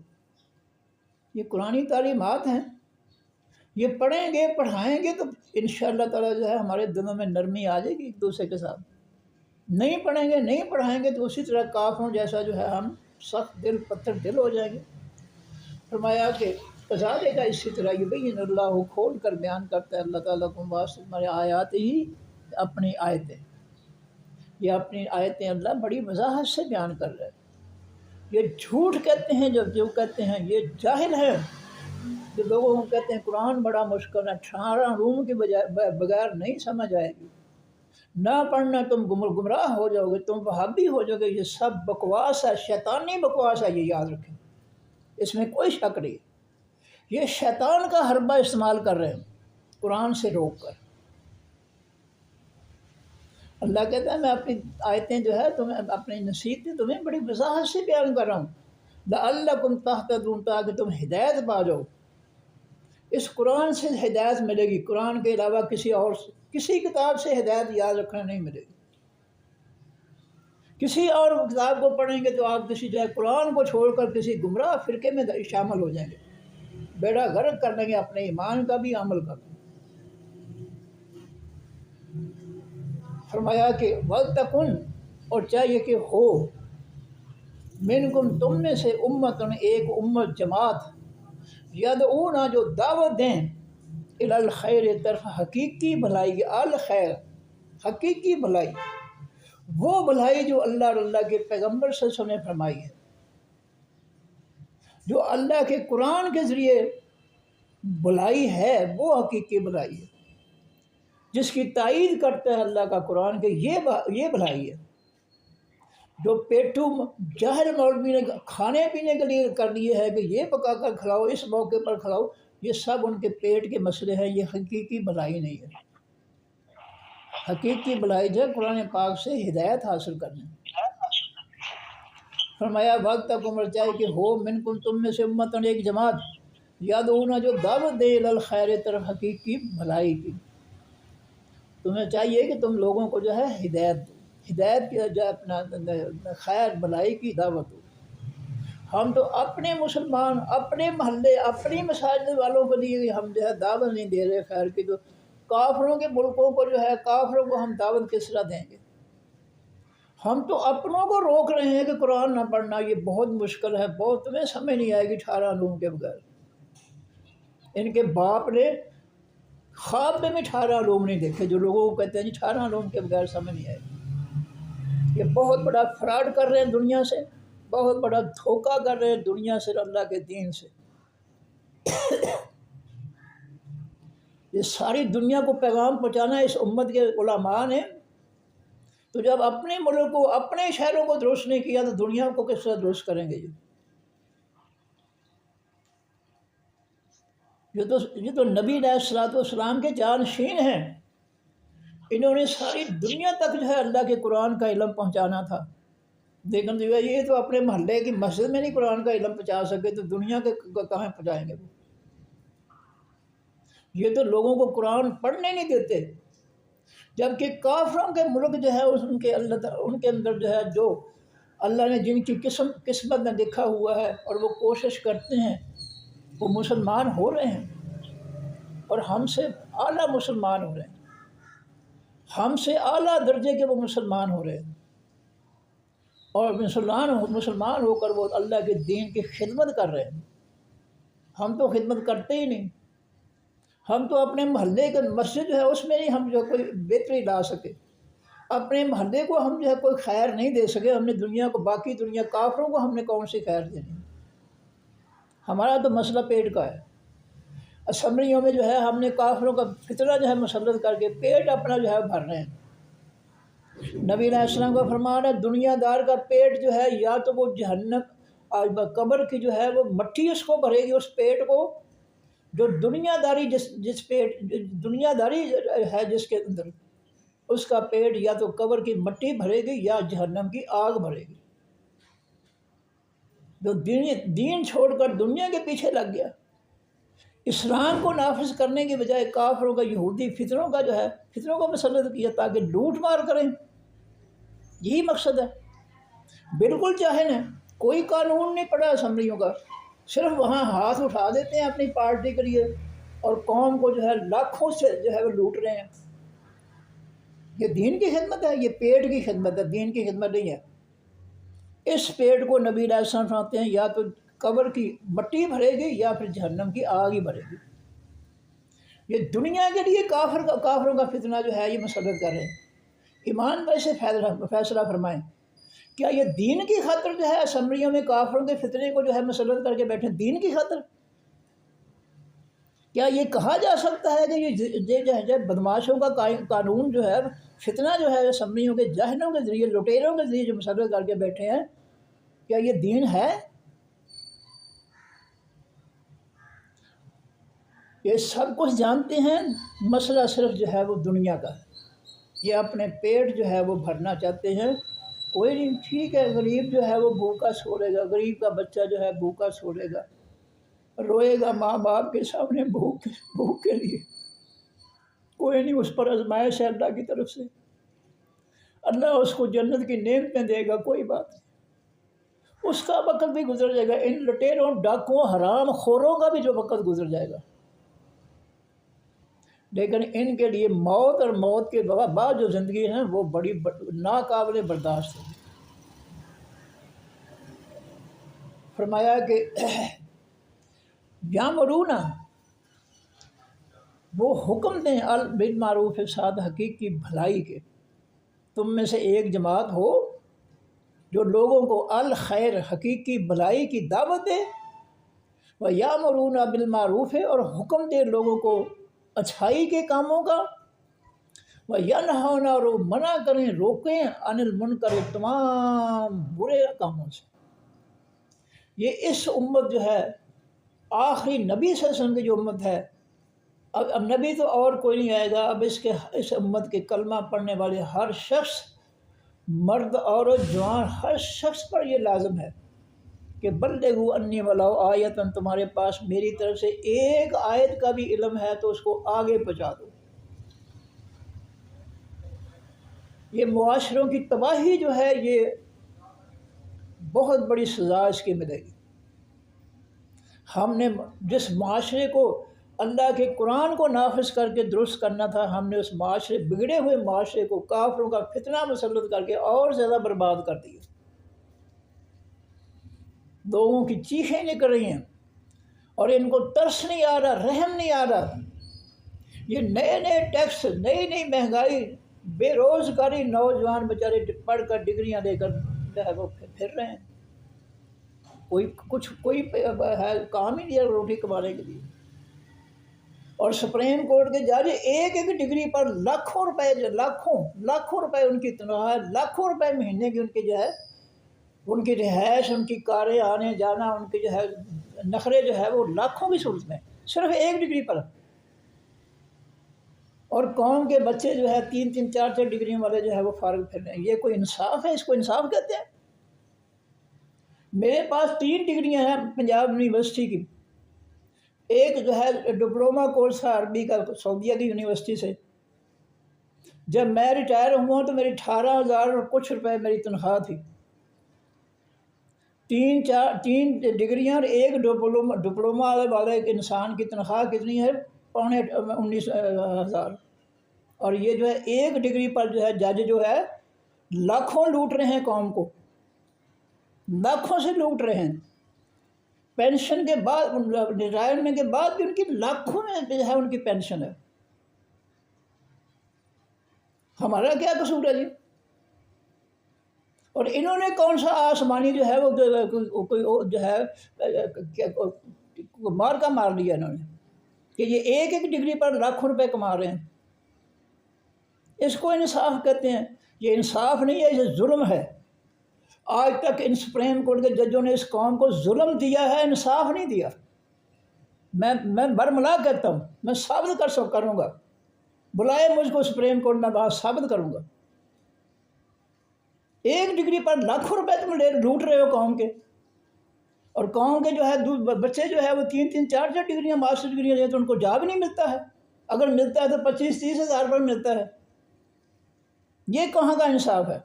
یہ قرآنی تعلیمات ہیں، یہ پڑھیں گے پڑھائیں گے تو انشاءاللہ تعالیٰ جو ہے ہمارے دلوں میں نرمی آ جائے گی ایک دوسرے کے ساتھ۔ نہیں پڑھیں گے نہیں پڑھائیں گے تو اسی طرح کافروں جیسا جو ہے ہم سخت دل پتھر دل ہو جائیں گے۔ فرمایا کہ کذالک، اسی طرح یبین اللہ، کھول کر بیان کرتا ہے اللہ تعالیٰ کو واسطے ہمارے آیات ہی، اپنی آیتیں، یہ اپنی آیتیں اللہ بڑی وضاحت سے بیان کر رہے ہیں۔ یہ جھوٹ کہتے ہیں جو کہتے ہیں، یہ جاہل ہیں جو لوگوں کو کہتے ہیں قرآن بڑا مشکل ہے، 18 روم کے بغیر نہیں سمجھ آئے گی، نہ پڑھنا تم گمراہ ہو جاؤ گے، تم وہابی ہو جاؤ گے۔ یہ سب بکواس ہے، شیطانی بکواس ہے، یہ یاد رکھیں، اس میں کوئی شک نہیں۔ یہ شیطان کا حربہ استعمال کر رہے ہیں قرآن سے روک کر۔ اللہ کہتا ہے میں اپنی آیتیں جو ہے تمہیں، اپنی نصیحتیں تمہیں بڑی وضاحت سے بیان کر رہا ہوں، لعلکم تہتدون، تاکہ تم ہدایت پا جاؤ۔ اس قرآن سے ہدایت ملے گی، قرآن کے علاوہ کسی کتاب سے ہدایت یاد رکھنا نہیں ملے گی۔ کسی اور کتاب کو پڑھیں گے تو آپ کسی جو ہے قرآن کو چھوڑ کر کسی گمراہ فرقے میں شامل ہو جائیں گے، بیڑا غرق کر لیں گے اپنے ایمان کا بھی، عمل کا بھی۔ فرمایا کہ وَلْتَكُنْ، اور چاہیے کہ ہو، منکم، تم میں سے، امتن، ایک امت، جماعت، یدعون، جو دعوت دیں، الی الخیر، طرف حقیقی بھلائی، الخیر، حقیقی بھلائی، وہ بھلائی جو اللہ اور اللہ کے پیغمبر صلی اللہ علیہ وسلم نے فرمائی ہے، جو اللہ کے قرآن کے ذریعے بھلائی ہے، وہ حقیقی بھلائی ہے، جس کی تائید کرتا ہے اللہ کا قرآن کہ یہ بھلائی ہے۔ جو پیٹو جاہل مولوی نے کھانے پینے کے لیے کر لیے ہے کہ یہ پکا کر کھلاؤ، اس موقع پر کھلاؤ، یہ سب ان کے پیٹ کے مسئلے ہیں، یہ حقیقی بھلائی نہیں ہے۔ حقیقی بھلائی جو ہے قرآن پاک سے ہدایت حاصل کرنا۔ فرمایا وقت تک عمر چاہیے کہ ہو، منکم، تم میں سے، امتن، ایک جماعت، یدعون، جو دعوت دے، الی الخیر، طرف حقیقی بھلائی کی۔ تمہیں چاہیے کہ تم لوگوں کو جو ہے ہدایت دو، ہدایت کی جو ہے اپنا خیر بھلائی کی دعوت دو۔ ہم تو اپنے مسلمان، اپنے محلے، اپنی مساجد والوں کو لیے ہم جو ہے دعوت نہیں دے رہے خیر کی، تو کافروں کے ملکوں کو جو ہے، کافروں کو ہم دعوت کس طرح دیں گے؟ ہم تو اپنوں کو روک رہے ہیں کہ قرآن نہ پڑھنا، یہ بہت مشکل ہے، بہت، تمہیں سمجھ نہیں آئے گی 18 علوم کے بغیر۔ ان کے باپ نے خواب میں بھی 18 علوم نہیں دیکھے، جو لوگوں کو کہتے ہیں جی 18 علوم کے بغیر سمجھ نہیں آئے گی۔ یہ بہت بڑا فراڈ کر رہے ہیں دنیا سے، بہت بڑا دھوکہ کر رہے ہیں دنیا سے، اللہ کے دین سے۔ یہ ساری دنیا کو پیغام پہنچانا ہے اس امت کے علماء نے، تو جب اپنے ملک کو، اپنے شہروں کو درست نہیں کیا تو دنیا کو کس طرح درست کریں گے؟ یہ تو نبی علیہ الصلوۃ والسلام کے جانشین ہیں، انہوں نے ساری دنیا تک جو ہے اللہ کے قرآن کا علم پہنچانا تھا، لیکن جو ہے یہ تو اپنے محلے کی مسجد میں نہیں قرآن کا علم پہنچا سکے تو دنیا کے کہاں پہنچائیں گے وہ؟ یہ تو لوگوں کو قرآن پڑھنے نہیں دیتے، جبکہ کافروں کے ملک جو ہے ان کے اندر جو ہے جو اللہ نے جن کی قسمت میں لکھا ہوا ہے اور وہ کوشش کرتے ہیں وہ مسلمان ہو رہے ہیں، اور ہم سے اعلیٰ مسلمان ہو رہے ہیں، ہم سے اعلیٰ درجے کے وہ مسلمان ہو رہے ہیں، اور مسلمان ہو کر وہ اللہ کے دین کی خدمت کر رہے ہیں۔ ہم تو خدمت کرتے ہی نہیں، ہم تو اپنے محلے کے مسجد جو ہے اس میں نہیں ہم جو کوئی بہتری لا سکے، اپنے محلے کو ہم جو ہے کوئی خیر نہیں دے سکے، ہم نے دنیا کو، باقی دنیا کافروں کو ہم نے کون سی خیر دینی؟ ہمارا تو مسئلہ پیٹ کا ہے۔ اسمبلیوں میں جو ہے ہم نے کافروں کا فتنہ جو ہے مسلط کر کے پیٹ اپنا جو ہے بھر رہے ہیں۔ نبی علیہ السلام کا فرمان ہے دنیا دار کا پیٹ جو ہے یا تو وہ جہنم، قبر کی جو ہے وہ مٹی اس کو بھرے گی، اس پیٹ کو، جو دنیا داری دنیا داری ہے جس کے اندر، اس کا پیٹ یا تو قبر کی مٹی بھرے گی یا جہنم کی آگ بھرے گی۔ جو دین چھوڑ کر دنیا کے پیچھے لگ گیا، اسلام کو نافذ کرنے کے بجائے کافروں کا، یہودی فتنوں کو مسلط کیا تاکہ لوٹ مار کریں، یہی مقصد ہے۔ بالکل جاہل ہیں، کوئی قانون نہیں پڑا اسمبلیوں کا، صرف وہاں ہاتھ اٹھا دیتے ہیں اپنی پارٹی کے لیے، اور قوم کو جو ہے لاکھوں سے جو ہے وہ لوٹ رہے ہیں۔ یہ دین کی خدمت ہے، یہ پیٹ کی خدمت ہے، دین کی خدمت نہیں ہے۔ اس پیٹ کو نبی علیہ السلام فرماتے ہیں یا تو قبر کی مٹی بھرے گی یا پھر جہنم کی آگ ہی بھرے گی۔ یہ دنیا کے لیے کافروں کا فتنہ جو ہے یہ مسلط کر رہے ہیں۔ ایمان پر سے فیصلہ فرمائیں، کیا یہ دین کی خاطر جو ہے اسمبلیوں میں کافروں کے فتنے کو جو ہے مسلط کر کے بیٹھے؟ دین کی خاطر کیا یہ کہا جا سکتا ہے کہ یہ بدماشوں کا قانون جو ہے، فتنہ جو ہے اسمبلیوں کے جاہلوں کے ذریعے، لٹیروں کے ذریعے جو مسلط کر کے بیٹھے ہیں، کیا یہ دین ہے؟ یہ سب کچھ جانتے ہیں، مسئلہ صرف جو ہے وہ دنیا کا ہے، یہ اپنے پیٹ جو ہے وہ بھرنا چاہتے ہیں۔ کوئی نہیں، ٹھیک ہے، غریب جو ہے وہ بھوکا سوڑے گا، غریب کا بچہ جو ہے بھوکا سوڑے گا، روئے گا ماں باپ کے سامنے بھوک کے لیے، کوئی نہیں، اس پر آزمائش ہے اللہ کی طرف سے، اللہ اس کو جنت کی نعمتیں دے گا، کوئی بات نہیں، اس کا وقت بھی گزر جائے گا، ان لٹیروں، ڈاکوؤں، حرام خوروں کا بھی جو وقت گزر جائے گا، لیکن ان کے لیے موت اور موت کے بعد جو زندگی ہے وہ بڑی ناقابل برداشت ہے۔ فرمایا کہ یامرون، وہ حکم دیں بالمعروف، ساتھ حقیقی بھلائی کے، تم میں سے ایک جماعت ہو جو لوگوں کو الخیر، حقیقی بھلائی کی دعوت دے، وَيَأْمُرُونَ بِالْمَعْرُوفِ، اور حکم دے لوگوں کو اچھائی کے کاموں کا، وَيَنْهَوْنَ، اور منع کریں، روکیں، عَنِ الْمُنْكَرِ، تمام برے کاموں سے۔ یہ اس امت جو ہے، آخری نبی صلی اللہ علیہ وسلم کی جو امت ہے، اب نبی تو اور کوئی نہیں آئے گا، اب اس امت کے کلمہ پڑھنے والے ہر شخص، مرد عورت جوان، ہر شخص پر یہ لازم ہے کہ بلغوا انی ولو آیۃ، تمہارے پاس میری طرف سے ایک آیت کا بھی علم ہے تو اس کو آگے پہنچا دو۔ یہ معاشروں کی تباہی جو ہے، یہ بہت بڑی سزا اس کی ملے گی۔ ہم نے جس معاشرے کو اللہ کے قرآن کو نافذ کر کے درست کرنا تھا، ہم نے اس بگڑے ہوئے معاشرے کو کافروں کا فتنہ مسلط کر کے اور زیادہ برباد کر دیا۔ لوگوں کی چیخیں نکل رہی ہیں اور ان کو ترس نہیں آ رہا، رحم نہیں آ رہا۔ یہ نئے نئے ٹیکس، نئی نئی مہنگائی، بے روزگاری، نوجوان بیچارے پڑھ کر ڈگریاں لے کر جو ہے وہ پھر رہے ہیں، کوئی ہے کام ہی نہیں ہے روٹی کمانے کے لیے، اور سپریم کورٹ کے جج ایک ایک ڈگری پر لاکھوں روپے لاکھوں روپے ان کی تنخواہ ہے، لاکھوں روپے مہینے کی ان کی جو ہے ان کی رہائش، ان کی کاریں آنے جانا، ان کی جو ہے نخرے جو ہے وہ لاکھوں کی صورت میں صرف ایک ڈگری پر. اور قوم کے بچے جو ہے 3 4 ڈگریوں والے جو ہے وہ فارغ پھر رہے ہیں. یہ کوئی انصاف ہے؟ اس کو انصاف کہتے ہیں؟ میرے پاس 3 ڈگریاں ہیں پنجاب یونیورسٹی کی. ایک جو ہے ڈپلوما کورس ہے عربی کا سعودیہ کی یونیورسٹی سے. جب میں ریٹائر ہوا تو میری 18,000 اور کچھ روپے میری تنخواہ تھی. 3 ڈگریاں اور ایک ڈپلوما والے ایک انسان کی تنخواہ کتنی ہے؟ 19,500. اور یہ جو ہے ایک ڈگری پر جو ہے جج جو ہے لاکھوں لوٹ رہے ہیں قوم کو، لاکھوں سے لوٹ رہے ہیں. پینشن کے بعد، ریٹائرمنٹ کے بعد بھی ان کی لاکھوں میں جو ہے ان کی پینشن ہے. ہمارا کیا قصور ہے جی؟ اور انہوں نے کون سا آسمانی جو ہے وہ جو ہے مار کا مار لیا انہوں نے کہ یہ ایک ایک ڈگری پر لاکھوں روپے کما رہے ہیں. اس کو انصاف کہتے ہیں؟ یہ انصاف نہیں ہے، یہ ظلم ہے. آج تک ان سپریم کورٹ کے ججوں نے اس قوم کو ظلم دیا ہے، انصاف نہیں دیا. میں برملا کہتا ہوں، میں ثابت کروں گا. بلائے مجھ کو سپریم کورٹ میں بات ثابت کروں گا. ایک ڈگری پر لاکھوں روپے تم لوٹ رہے ہو قوم کے. اور قوم کے جو ہے بچے جو ہے وہ 3 4 ڈگریاں ماسٹر ڈگریاں لے تو ان کو جاب نہیں ملتا ہے. اگر ملتا ہے تو 25 30 ہزار پر ملتا ہے. یہ کہاں کا انصاف ہے؟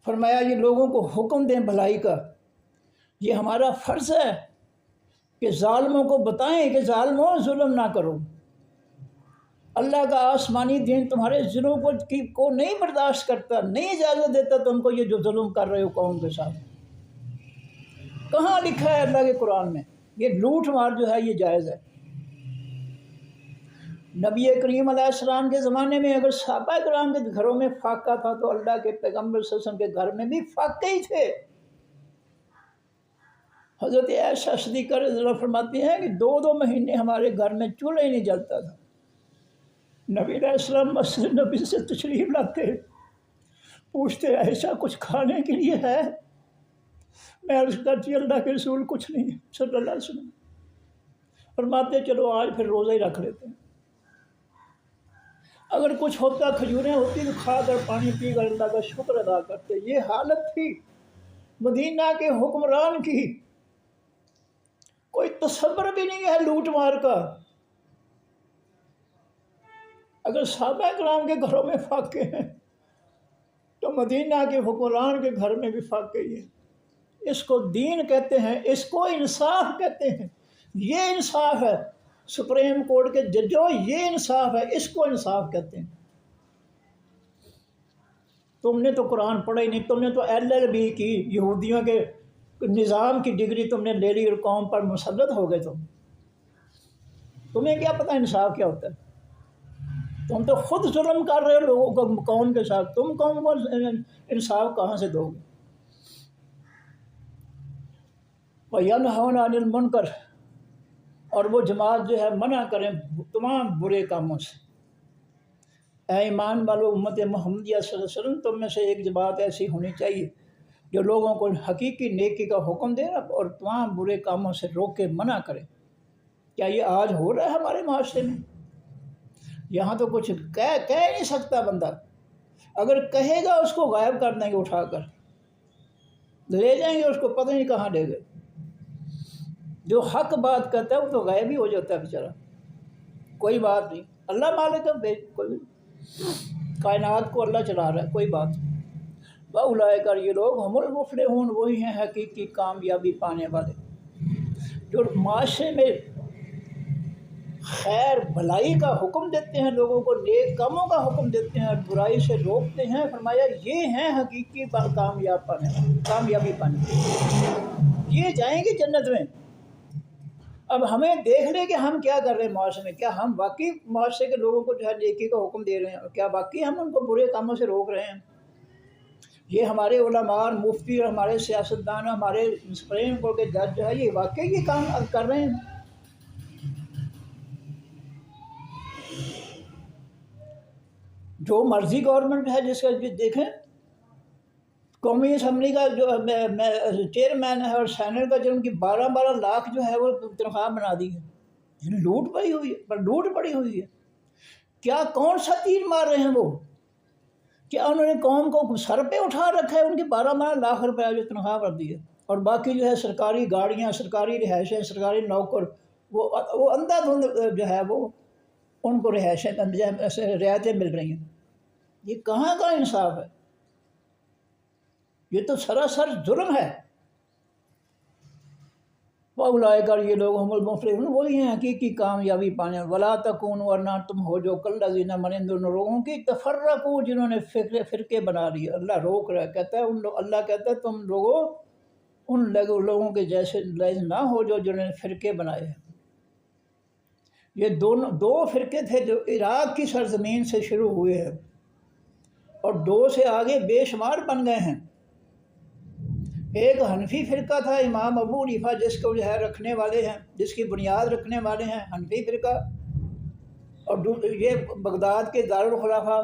فرمایا یہ لوگوں کو حکم دیں بھلائی کا. یہ ہمارا فرض ہے کہ ظالموں کو بتائیں کہ ظالموں ظلم نہ کرو. اللہ کا آسمانی دین تمہارے ظلموں کو نہیں برداشت کرتا، نہیں اجازت دیتا تم کو یہ جو ظلم کر رہے ہو قوم کے ساتھ. کہاں لکھا ہے اللہ کے قرآن میں یہ لوٹ مار جو ہے یہ جائز ہے؟ نبی کریم علیہ السلام کے زمانے میں اگر صحابہ کرام کے گھروں میں فاقہ تھا تو اللہ کے پیغمبر صلی اللہ علیہ وسلم کے گھر میں بھی فاقے ہی تھے. حضرت عائشہ صدیقہ رضی اللہ عنہا فرماتی ہیں کہ 2 مہینے ہمارے گھر میں چولہا ہی نہیں جلتا تھا. نبی علیہ السلام مسجد نبی سے تشریف لاتے، پوچھتے عائشہ کچھ کھانے کے لیے ہے؟ میں عرض کرتی اللہ کے رسول کچھ نہیں صلی اللہ علیہ وسلم. فرماتے چلو آج پھر روزہ ہی رکھ لیتے ہیں. اگر کچھ ہوتا کھجوریں ہوتی تو کھا کر پانی پی کر اللہ کا شکر ادا کرتے. یہ حالت تھی مدینہ کے حکمران کی. کوئی تصور بھی نہیں ہے لوٹ مار کا. اگر صحابہ کرام کے گھروں میں فاقے ہیں تو مدینہ کے حکمران کے گھر میں بھی فاقے ہی ہیں. اس کو دین کہتے ہیں، اس کو انصاف کہتے ہیں. یہ انصاف ہے سپریم کورٹ کے ججوں، یہ انصاف ہے، اس کو انصاف کہتے ہیں. تم نے تو قرآن پڑھا ہی نہیں، تم نے تو LLB کی، یہودیوں کے نظام کی ڈگری تم نے لے لی اور قوم پر مسلط ہو گئے. تمہیں کیا پتہ انصاف کیا ہوتا ہے؟ تم تو خود ظلم کر رہے ہو لوگوں کو قوم کے ساتھ. تم قوم کو انصاف کہاں سے دو گے؟ وَيَنْهَوْنَ عَنِ الْمُنْكَرِ، اور وہ جماعت جو ہے منع کریں تمام برے کاموں سے. اے ایمان والو امت محمدیہ صلی اللہ علیہ وسلم، تم میں سے ایک جماعت ایسی ہونی چاہیے جو لوگوں کو حقیقی نیکی کا حکم دے اور تمام برے کاموں سے روک کے منع کرے. کیا یہ آج ہو رہا ہے ہمارے معاشرے میں؟ یہاں تو کچھ کہہ نہیں سکتا بندہ. اگر کہے گا اس کو غائب کر دیں گے، اٹھا کر لے جائیں گے، اس کو پتہ نہیں کہاں لے گئے. جو حق بات کہتا ہے وہ تو غائب ہی ہو جاتا ہے بیچارہ. کوئی بات نہیں، اللہ مالک ہے، کوئی کائنات کو اللہ چلا رہا ہے، کوئی بات نہیں. وَأُولَٰئِکَ، کر یہ لوگ ہم المفلحون، وہی ہیں حقیقی کامیابی پانے والے، جو معاشرے میں خیر بھلائی کا حکم دیتے ہیں، لوگوں کو نیک کاموں کا حکم دیتے ہیں اور برائی سے روکتے ہیں. فرمایا یہ ہیں حقیقی کامیابی پانے، یہ جائیں گے جنت میں. اب ہمیں دیکھ لیں کہ ہم کیا کر رہے ہیں معاشرے میں. کیا ہم واقعی معاشرے کے لوگوں کو جو ہے نیکی کا حکم دے رہے ہیں؟ کیا واقعی ہم ان کو برے کاموں سے روک رہے ہیں؟ یہ ہمارے علماء اور مفتی اور ہمارے سیاستدان اور ہمارے سپریم کورٹ کے جج جو ہے یہ واقعی یہ کام کر رہے ہیں؟ جو مرضی گورنمنٹ ہے جس کا دیکھیں، قومی اسمبلی کا جو چیئرمین ہے اور سینٹ کا جو ان کی 12 لاکھ جو ہے وہ تنخواہ بنا دی ہے، یعنی لوٹ پڑی ہوئی ہے، پر لوٹ پڑی ہوئی ہے۔ کیا کون سا تیر مار رہے ہیں وہ؟ کیا انہوں نے قوم کو سر پہ اٹھا رکھا ہے؟ ان کی 12 لاکھ روپے جو تنخواہ کر دی ہے، اور باقی جو ہے سرکاری گاڑیاں، سرکاری رہائشیں، سرکاری نوکر، وہ اندھا دھند جو ہے وہ ان کو رہائشیں رعایتیں مل رہی ہیں۔ یہ کہاں کا انصاف ہے؟ یہ تو سراسر ظلم ہے۔ وَأُولَٰئِکَ اور یہ لوگ هم المفلحون، وہی ہیں حقیقی کامیابی پانے والے۔ وَلَا تَكُونُوا ورنہ تم ہو جو کالذین مانند ان لوگوں کی تفرقوا جنہوں نے فرقے بنا لیے۔ اللہ روک رہا ہے، کہتا ہے اللہ کہتا ہے تم لوگوں ان لوگوں کے جیسے نہ ہو جو جنہوں نے فرقے بنائے ہیں۔ یہ دو فرقے تھے جو عراق کی سرزمین سے شروع ہوئے ہیں اور 2 سے آگے بے شمار بن گئے ہیں۔ ایک حنفی فرقہ تھا امام ابو حنیفہ جس کو جو ہے رکھنے والے ہیں، جس کی بنیاد رکھنے والے ہیں حنفی فرقہ، اور یہ بغداد کے دارالخلافہ،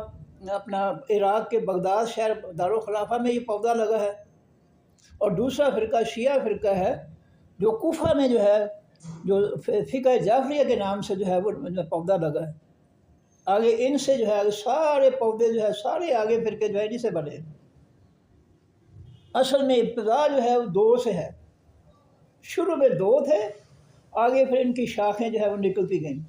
اپنا عراق کے بغداد شہر دارالخلافہ میں یہ پودا لگا ہے۔ اور دوسرا فرقہ شیعہ فرقہ ہے جو کوفہ میں جو ہے جو فقہ جعفریہ کے نام سے جو ہے وہ پودا لگا ہے۔ آگے ان سے جو ہے سارے پودے جو ہے سارے آگے فرقے جو ہے انہی سے بنے ہیں۔ اصل میں ابتدا جو ہے وہ 2 سے ہے، شروع میں 2 تھے، آگے پھر ان کی شاخیں جو ہے وہ نکلتی گئیں۔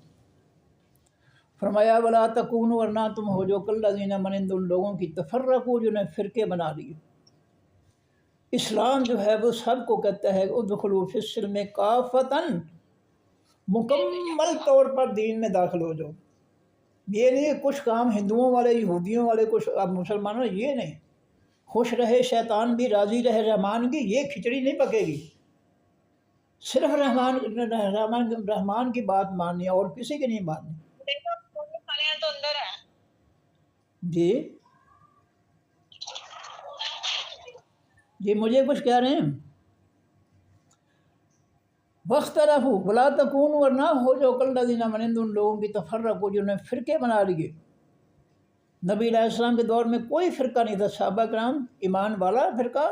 فرمایا وَلَا تَكُونُوا ورنہ تم ہو جو کالذین مانند ان لوگوں کی تفرقوا جنہوں نے فرقے بنا لیے۔ اسلام جو ہے وہ سب کو کہتا ہے ادخلوا فی السلم کافۃ، مکمل طور پر دین میں داخل ہو جاؤ۔ یہ نہیں کچھ کام ہندوؤں والے، یہودیوں والے، کچھ اب مسلمانوں، یہ نہیں۔ خوش رہے شیطان بھی راضی رہے رحمان کی، یہ کھچڑی نہیں پکے گی۔ صرف رحمان کی بات ماننی ہے اور کسی کی نہیں ماننی۔ جی مجھے کچھ کہہ رہے ہیں؟ وَاخْتَلَفُوا وَلَا تَكُونُوا ورنہ ہو جو کالذین مانند ان لوگوں کی تفرقوا جنہوں نے فرقے بنا لیے۔ نبی علیہ السلام کے دور میں کوئی فرقہ نہیں تھا، صحابہ کرام ایمان والا فرقہ،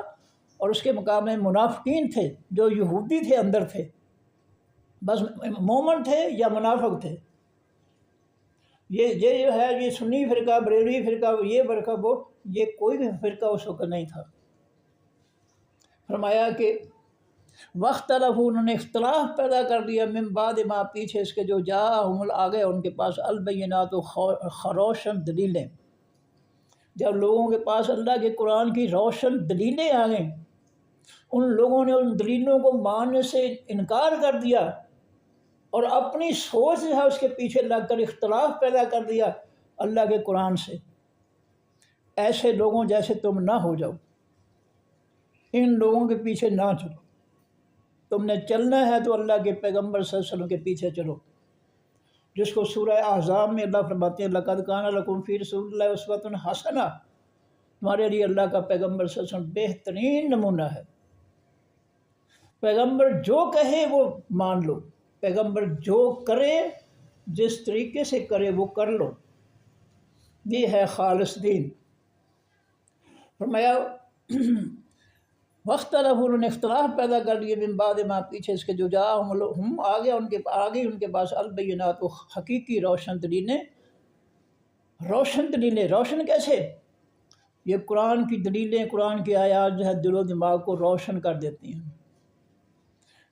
اور اس کے مقابلے میں منافقین تھے جو یہودی تھے، اندر تھے، بس مومن تھے یا منافق تھے۔ یہ جو ہے یہ سنی فرقہ، بریلوی فرقہ، یہ فرقہ وہ، یہ کوئی بھی فرقہ اس وقت نہیں تھا۔ فرمایا کہ واختلفوا انہوں نے اختلاف پیدا کر دیا من بعد ما پیچھے اس کے جو جاءہم آ گئے ان کے پاس البینات روشن دلیلیں۔ جب لوگوں کے پاس اللہ کے قرآن کی روشن دلیلیں آ گئیں، ان لوگوں نے ان دلیلوں کو ماننے سے انکار کر دیا اور اپنی سوچ جو ہے اس کے پیچھے لگ کر اختلاف پیدا کر دیا اللہ کے قرآن سے۔ ایسے لوگوں جیسے تم نہ ہو جاؤ، ان لوگوں کے پیچھے نہ چلو۔ تم نے چلنا ہے تو اللہ کے پیغمبر صلی اللہ علیہ وسلم کے پیچھے چلو، جس کو سورہ احزاب میں اللہ فرماتے ہیں لَقَدْ كَانَ لَكُمْ فِي رَسُولِ اللَّهِ أُسْوَةٌ حَسَنَةٌ، تمہارے لیے اللہ کا پیغمبر صلی اللہ علیہ وسلم بہترین نمونہ ہے۔ پیغمبر جو کہے وہ مان لو، پیغمبر جو کرے جس طریقے سے کرے وہ کر لو، یہ ہے خالص دین۔ فرمایا واختلفوا انہوں نے اختلاف پیدا کر لیے من بعد ما پیچھے اس کے جو جاءہم آ گیا ان کے پاس البینات حقیقی روشن دلیلیں۔ روشن دلیلیں، روشن کیسے؟ یہ قرآن کی دلیلیں، قرآن کی آیات جو ہے دل و دماغ کو روشن کر دیتی ہیں۔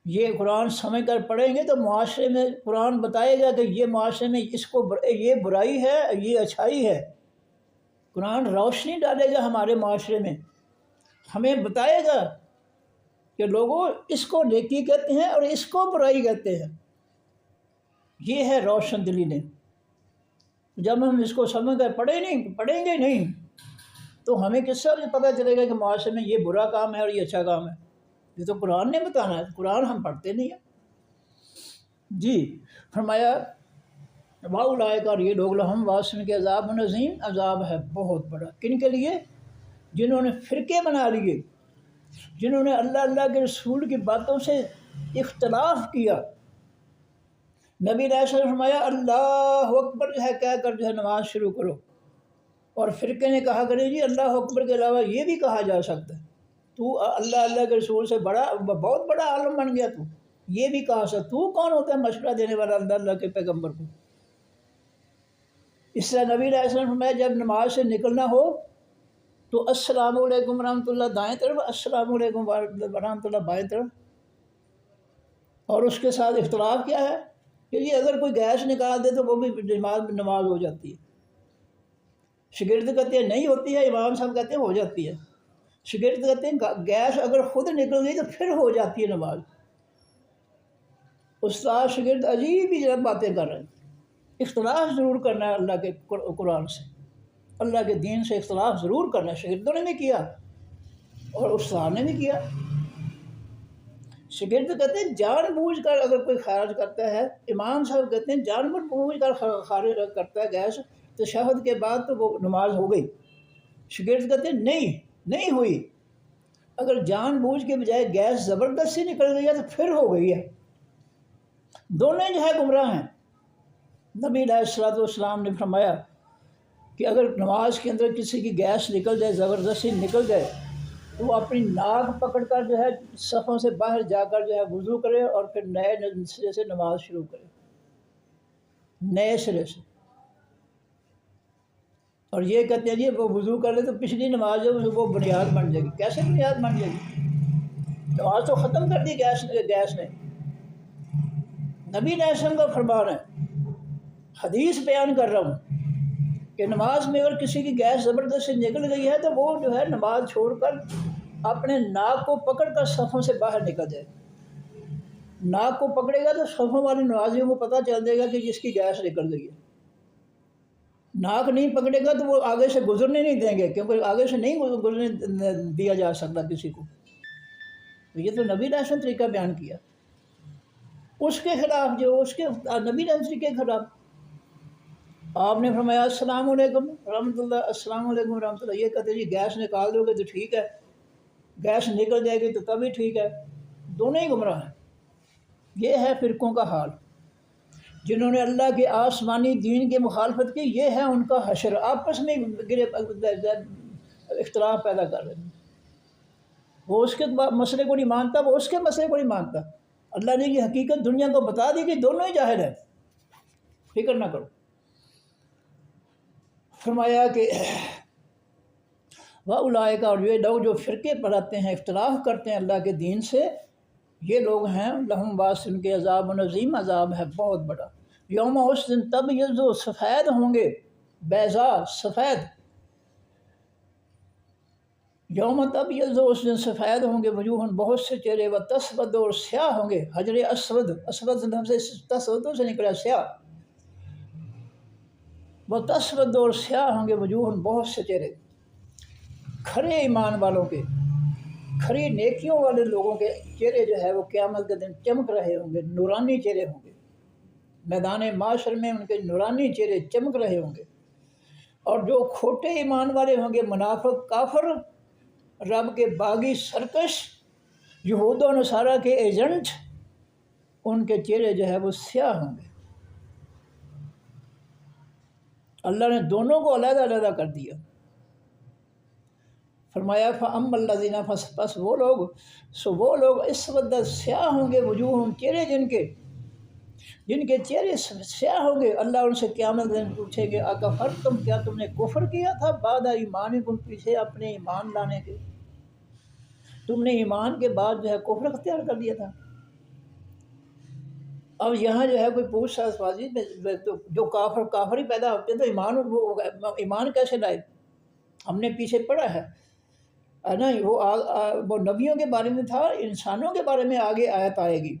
یہ قرآن سمجھ کر پڑھیں گے تو معاشرے میں قرآن بتائے گا کہ یہ معاشرے میں اس کو یہ برائی ہے، یہ اچھائی ہے۔ قرآن روشنی ڈالے گا ہمارے معاشرے میں، ہمیں بتائے گا کہ لوگوں اس کو نیکی کہتے ہیں اور اس کو برائی کہتے ہیں۔ یہ ہے روشن دلیلیں۔ جب ہم اس کو سمجھ کر پڑھیں گے نہیں تو ہمیں کس سے پتہ چلے گا کہ معاشرے میں یہ برا کام ہے اور یہ اچھا کام ہے؟ یہ تو قرآن نے بتانا ہے، قرآن ہم پڑھتے نہیں ہیں۔ جی فرمایا وَأُولَٰئِکَ اور یہ لوگ لَهُمْ وَاسِعٌ کے عذاب عظیم، عذاب ہے بہت بڑا۔ کن کے لیے؟ جنہوں نے فرقے بنا لیے، جنہوں نے اللہ اللہ کے رسول کی باتوں سے اختلاف کیا، نبی علیہ السلام نے فرمایا اللہ اکبر جو ہے کہہ کر جو ہے نماز شروع کرو، اور فرقے نے کہا کرے جی اللہ اکبر کے علاوہ یہ بھی کہا جا سکتا ہے، تو اللہ اللہ کے رسول سے بہت بڑا عالم بن گیا، تو یہ بھی کہا سکتا، تو کون ہوتا ہے مشورہ دینے والا اللہ اللہ کے پیغمبر کو؟ اس طرح نبی علیہ السلام نے فرمایا جب نماز سے نکلنا ہو تو السلام علیکم ورحمۃ اللہ دائیں طرف، السلام علیکم ورحمۃ اللہ بائیں طرف، اور اس کے ساتھ اختلاف کیا ہے کہ یہ اگر کوئی گیس نکال دے تو وہ بھی نماز ہو جاتی ہے، شاگرد کہتے ہیں نہیں ہوتی ہے، امام صاحب کہتے ہیں ہو جاتی ہے، شاگرد کہتے ہیں گیس اگر خود نکل گئی تو پھر ہو جاتی ہے نماز۔ استاد شاگرد عجیب ہی جب باتیں کر رہے ہیں، اختلاف ضرور کرنا ہے اللہ کے قرآن سے، اللہ کے دین سے اختلاف ضرور کرنا ہے، شاگردوں نے بھی کیا اور استاد نے بھی کیا۔ شاگرد کہتے ہیں جان بوجھ کر اگر کوئی خارج کرتا ہے، امام صاحب کہتے ہیں جان بوجھ کر خارج کرتا ہے گیس تشہد کے بعد تو وہ نماز ہو گئی، شاگرد کہتے ہیں نہیں ہوئی، اگر جان بوجھ کے بجائے گیس زبردستی نکل گئی ہے تو پھر ہو گئی ہے، دونوں جو ہے گمراہ ہیں۔ نبی علیہ السلام نے فرمایا کہ اگر نماز کے اندر کسی کی گیس نکل جائے، زبردستی نکل جائے، تو وہ اپنی ناک پکڑ کر جو ہے صفوں سے باہر جا کر جو ہے وضو کرے اور پھر نئے سرے سے نماز شروع کرے، نئے سرے سے۔ اور یہ کہتے ہیں جی وہ وضو کر لے تو پچھلی نماز جو وہ بنیاد بن جائے گی، کیسے بنیاد بن جائے گی؟ نماز تو ختم کر دی گیس نے۔ نبی علیہ السلام کا فرمان ہے، حدیث بیان کر رہا ہوں کہ نماز میں اگر کسی کی گیس زبردست سے نکل گئی ہے تو وہ جو ہے نماز چھوڑ کر اپنے ناک کو پکڑ کر صفوں سے باہر نکل جائے، ناک کو پکڑے گا تو صفوں والے نمازیوں کو پتہ چل جائے گا کہ جس کی گیس نکل گئی ہے، ناک نہیں پکڑے گا تو وہ آگے سے گزرنے نہیں دیں گے، کیونکہ آگے سے نہیں گزرنے دیا جا سکتا کسی کو۔ یہ تو نبی علیہ السلام طریقہ بیان کیا، اس کے خلاف جو اس کے نبی علیہ السلام کے خلاف آپ نے فرمایا السلام علیکم ورحمۃ اللہ، السلام علیکم ورحمۃ اللہ، یہ کہتے جی گیس نکال دو گے تو ٹھیک ہے، گیس نکل جائے گی تو تبھی ٹھیک ہے، دونوں ہی گمراہ ہیں۔ یہ ہے فرقوں کا حال، جنہوں نے اللہ کے آسمانی دین کی مخالفت کی، یہ ہے ان کا حشر، آپس میں اختلاف پیدا کر رہے ہیں، وہ اس کے مسئلے کو نہیں مانتا، وہ اس کے مسئلے کو نہیں مانتا، اللہ نے یہ حقیقت دنیا کو بتا دی کہ دونوں ہی جاہل ہیں، فکر نہ کرو۔ فرمایا کہ وَأُولَٰئِکَ، اور یہ لوگ جو فرقے پڑھاتے ہیں، اختلاف کرتے ہیں اللہ کے دین سے، یہ لوگ ہیں لہم باس، ان کے عذاب عظیم، عذاب ہے بہت بڑا۔ یوم اس دن تبیض، سفید ہوں گے، بیضاء سفید، یوم تبیض، اس دن سفید ہوں گے، وجوہ بہت سے چہرے، وتسود، اور سیاہ ہوں گے، حجر اسود، اسود سے تسود سے نکلا سیاہ، وتسود، اور سیاہ ہوں گے، وجوہ بہت سے چہرے، کھرے ایمان والوں کے، کھری نیکیوں والے لوگوں کے چہرے جو ہے وہ قیامت کے دن چمک رہے ہوں گے، نورانی چہرے ہوں گے، میدان معاشر میں ان کے نورانی چہرے چمک رہے ہوں گے۔ اور جو کھوٹے ایمان والے ہوں گے، منافق، کافر، رب کے باغی، سرکش، یہود و نصارہ کے ایجنٹ، ان کے چہرے جو ہے وہ سیاہ ہوں گے۔ اللہ نے دونوں کو علیحدہ علیحدہ کر دیا۔ فرمایا فَأَمَّا الَّذِينَ، پس وہ لوگ اسودت، سیاہ ہوں گے، وجوہ، چہرے جن کے چہرے سیاہ ہوں گے، اللہ ان سے قیامت دن پوچھے گے اکفرتم، کیا تم نے کفر کیا تھا بعد ایمانکم، پیچھے اپنے ایمان لانے کے، تم نے ایمان کے بعد جو ہے کفر اختیار کر لیا تھا۔ اب یہاں جو ہے کوئی پوچھ ساز بازی، جو کافر ہی پیدا ہوتے ہیں تو ایمان کیسے لائے؟ ہم نے پیچھے پڑھا ہے نا، وہ نبیوں کے بارے میں تھا، انسانوں کے بارے میں آگے آیت آئے گی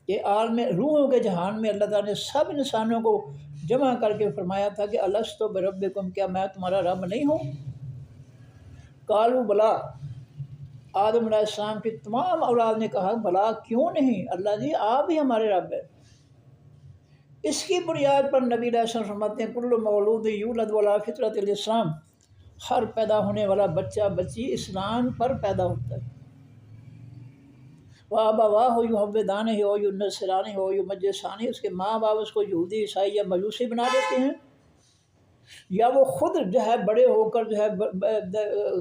کہ عالم روحوں کے جہان میں اللہ تعالیٰ نے سب انسانوں کو جمع کر کے فرمایا تھا کہ الست بربکم، کیا میں تمہارا رب نہیں ہوں؟ قالوا بلا، آدم علیہ السلام کی تمام اولاد نے کہا بلا، کیوں نہیں اللہ جی، آپ ہی ہمارے رب ہیں۔ اس کی بنیاد پر نبی علیہ السلام فرماتے ہیں کل مولود یولد علی فطرۃ الاسلام، ہر پیدا ہونے والا بچہ بچی اسلام پر پیدا ہوتا ہے۔ واہ ہو یو حبدان ہو یو نصرانی ہو یو مجسانی، اس کے ماں باپ اس کو یہودی عیسائی یا مجوسی بنا دیتے ہیں، یا وہ خود جو ہے بڑے ہو کر جو ہے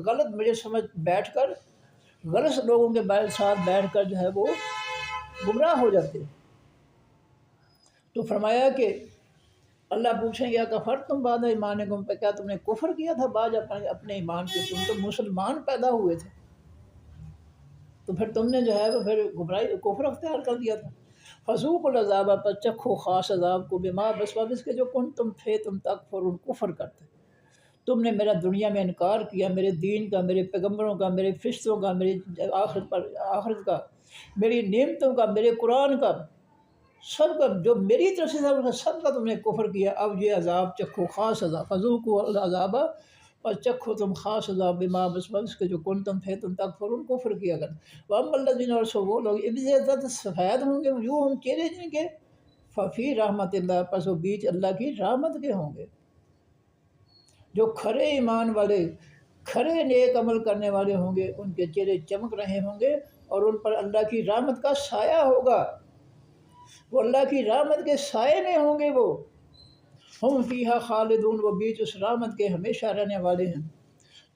غلط مجھے سمجھ بیٹھ کر غلط لوگوں کے ساتھ بیٹھ کر جو ہے وہ گمراہ ہو جاتے ہیں۔ تو فرمایا کہ اللہ پوچھیں گے کفر تم بعد ایمانکم، پہ کیا تم نے کفر کیا تھا بعد اپنے ایمان کے؟ تم تو مسلمان پیدا ہوئے تھے، تو پھر تم نے جو ہے وہ پھر گمراہی کفر اختیار کر دیا تھا۔ فذوقوا العذاب، پر چکھو خاص عذاب کو، بما بسبب اس کے جو کن تم تھے تم تکفرون کفر کرتے، تم نے میرا دنیا میں انکار کیا، میرے دین کا، میرے پیغمبروں کا، میرے فرشتوں کا، میری آخرت کا، میری نعمتوں کا، میرے قرآن کا، سب کا جو میری طرف سے سب کا تم نے کفر کیا۔ اب یہ عذاب چکھو خاص عذاب، فذوقوا العذاب، اور چکھو تم خاص عذاب، بما بسبب اس کے جو کن تم تھے تم تکفرون کفر کیا کر۔ واما الذین، اور سو وہ لوگ، ابتدت سفید ہوں گے وجوہہم، چہرے جن کے، ففی رحمت اللہ، پس وہ بیچ اللہ کی رحمت کے ہوں گے۔ جو کھرے ایمان والے، کھرے نیک عمل کرنے والے ہوں گے، ان کے چہرے چمک رہے ہوں گے اور ان پر اللہ کی رحمت کا سایہ ہوگا، وہ اللہ کی رحمت کے سائے میں ہوں گے، وہ ہم فیہا خالدون، وہ بیچ اس رحمت کے ہمیشہ رہنے والے ہیں۔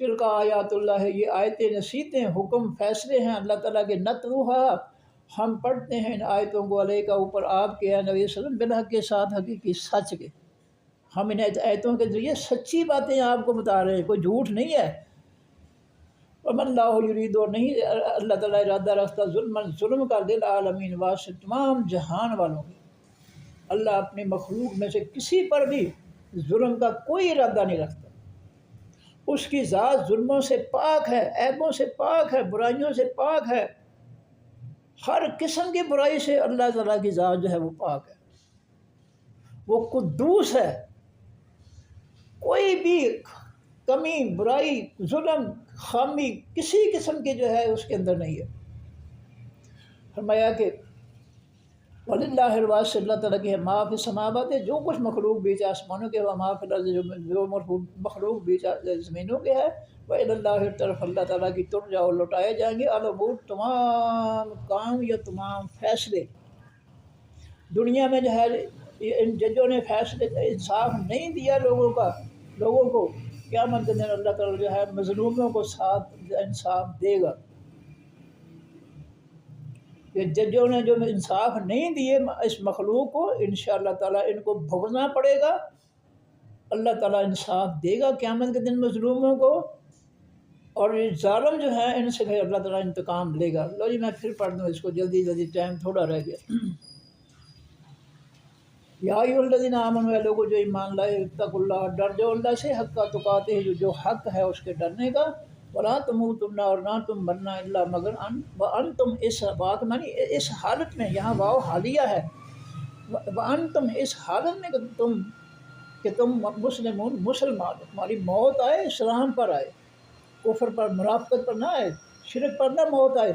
تلک آیات اللہ، یہ آیتیں نصیحتیں، حکم، فیصلے ہیں اللہ تعالیٰ کے، نتلوہا، ہم پڑھتے ہیں ان آیتوں کو، علیہ کا اوپر آپ کے نبی صلی اللہ علیہ وسلم، بالحق کے ساتھ حقیقی سچ کے، ہم ان آیتوں کے ذریعے سچی باتیں آپ کو بتا رہے ہیں، کوئی جھوٹ نہیں ہے۔ وَمَا اللَّهُ يُرِيدُ، اور نہیں اللہ تعالیٰ ارادہ رکھتا ظلم کا، للعالمین، واسطے تمام جہان والوں کے، اللہ اپنی مخلوق میں سے کسی پر بھی ظلم کا کوئی ارادہ نہیں رکھتا، اس کی ذات ظلموں سے پاک ہے، عیبوں سے پاک ہے، برائیوں سے پاک ہے، ہر قسم کی برائی سے اللہ تعالیٰ کی ذات جو ہے وہ پاک ہے، وہ قدوس ہے، کوئی بھی کمی، برائی، ظلم، خامی کسی قسم کی جو ہے اس کے اندر نہیں ہے۔ فرمایا کہ وَلِلَّهِ الْوَاسِعُ، اللہ تعالیٰ کی ہے ما فی السماوات، جو کچھ مخلوق بیچ آسمانوں کے، وما فی الارض، جو مخلوق بیچ زمینوں کے ہے، وَإِلَى اللَّهِ، طرف اللہ تعالیٰ کی ترجع، لوٹائے جائیں گے، الامور، تمام کام یا تمام فیصلے۔ دنیا میں جو ہے ان ججوں نے فیصلے انصاف نہیں دیا لوگوں کو، قیامت کے دن اللہ تعالیٰ جو ہے مظلوموں کو ساتھ انصاف دے گا۔ کہ ججوں نے جو انصاف نہیں دیے اس مخلوق کو، انشاءاللہ تعالیٰ ان کو بھگتنا پڑے گا، اللہ تعالیٰ انصاف دے گا قیامت کے دن مظلوموں کو، اور ظالم جو ہے ان سے پھر اللہ تعالیٰ انتقام لے گا۔ لو جی میں پھر پڑھ دوں اس کو جلدی، ٹائم تھوڑا رہ گیا۔ یا ایھا الذین آمنوا، اے لوگو جو ایمان لائے، اتقوا اللہ، ڈر جو اللہ سے، حق تقاتہ، جو حق ہے اس کے ڈرنے کا، ولا تموتن، اور نہ تم مرنا، الا مگر وانتم، اس بات مانی اس حالت میں، یہاں واو حالیہ ہے، وانتم اس حالت میں کہ تم مسلمون، مسلمان، تمہاری موت آئے اسلام پر آئے، کفر پر، منافقت پر نہ آئے، شرک پر نہ موت آئے۔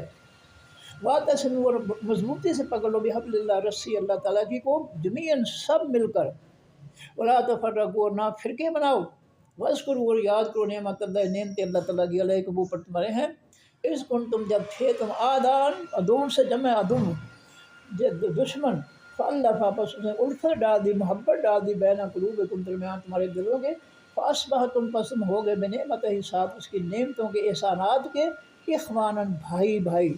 واعتصموا، اور مضبوطی سے پکڑ لو، بحبل اللہ، رسی اللہ تعالیٰ کی کو، جمیعاً سب مل کر، ولا تفرقوا، اور نہ فرقے بناؤ، واذکروا، اور یاد کرو، نعمت اللہ، نعمت اللہ تعالیٰ کی، علیکم اوپر تمہارے ہیں، اذ کنتم، جب تھے تم، آدان، عدو سے جمع عدو، دشمن، فالف، پس اس نے الفت ڈال دی، محبت ڈال دی، بین قلوبکم، درمیان تمہارے دلوں کے، فاصبحتم، پس تم ہو گئے، بنعمتہ، ساتھ اس کی نعمتوں کے، احسانات کے، اخوانا، بھائی،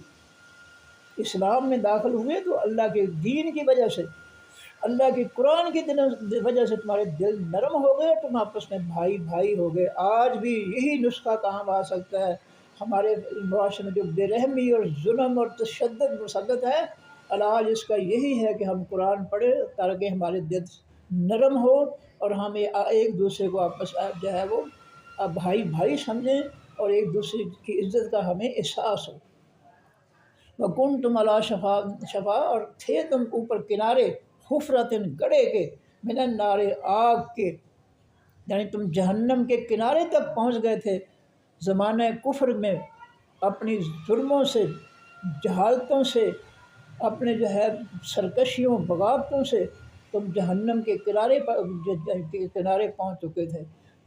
اسلام میں داخل ہوئے تو اللہ کے دین کی وجہ سے، اللہ کے قرآن کی وجہ سے تمہارے دل نرم ہو گئے، تم آپس میں بھائی ہو گئے۔ آج بھی یہی نسخہ کام آ سکتا ہے، ہمارے معاشرے میں جو بے رحمی اور ظلم اور تشدد مسلط ہے، علاج اس کا یہی ہے کہ ہم قرآن پڑھیں تاکہ ہمارے دل نرم ہو اور ہم ایک دوسرے کو آپس جو ہے وہ بھائی سمجھیں اور ایک دوسرے کی عزت کا ہمیں احساس ہو۔ وَكُنْتُمْ عَلَىٰ شفا، اور تھے تم اوپر کنارے، حفرتن، گڑھے کے، من النار، آگ کے، یعنی تم جہنم کے کنارے تک پہنچ گئے تھے زمانہ کفر میں، اپنی ظلموں سے، جہالتوں سے، اپنے جو ہے سرکشیوں، بغاوتوں سے تم جہنم کے کنارے پہنچ چکے تھے۔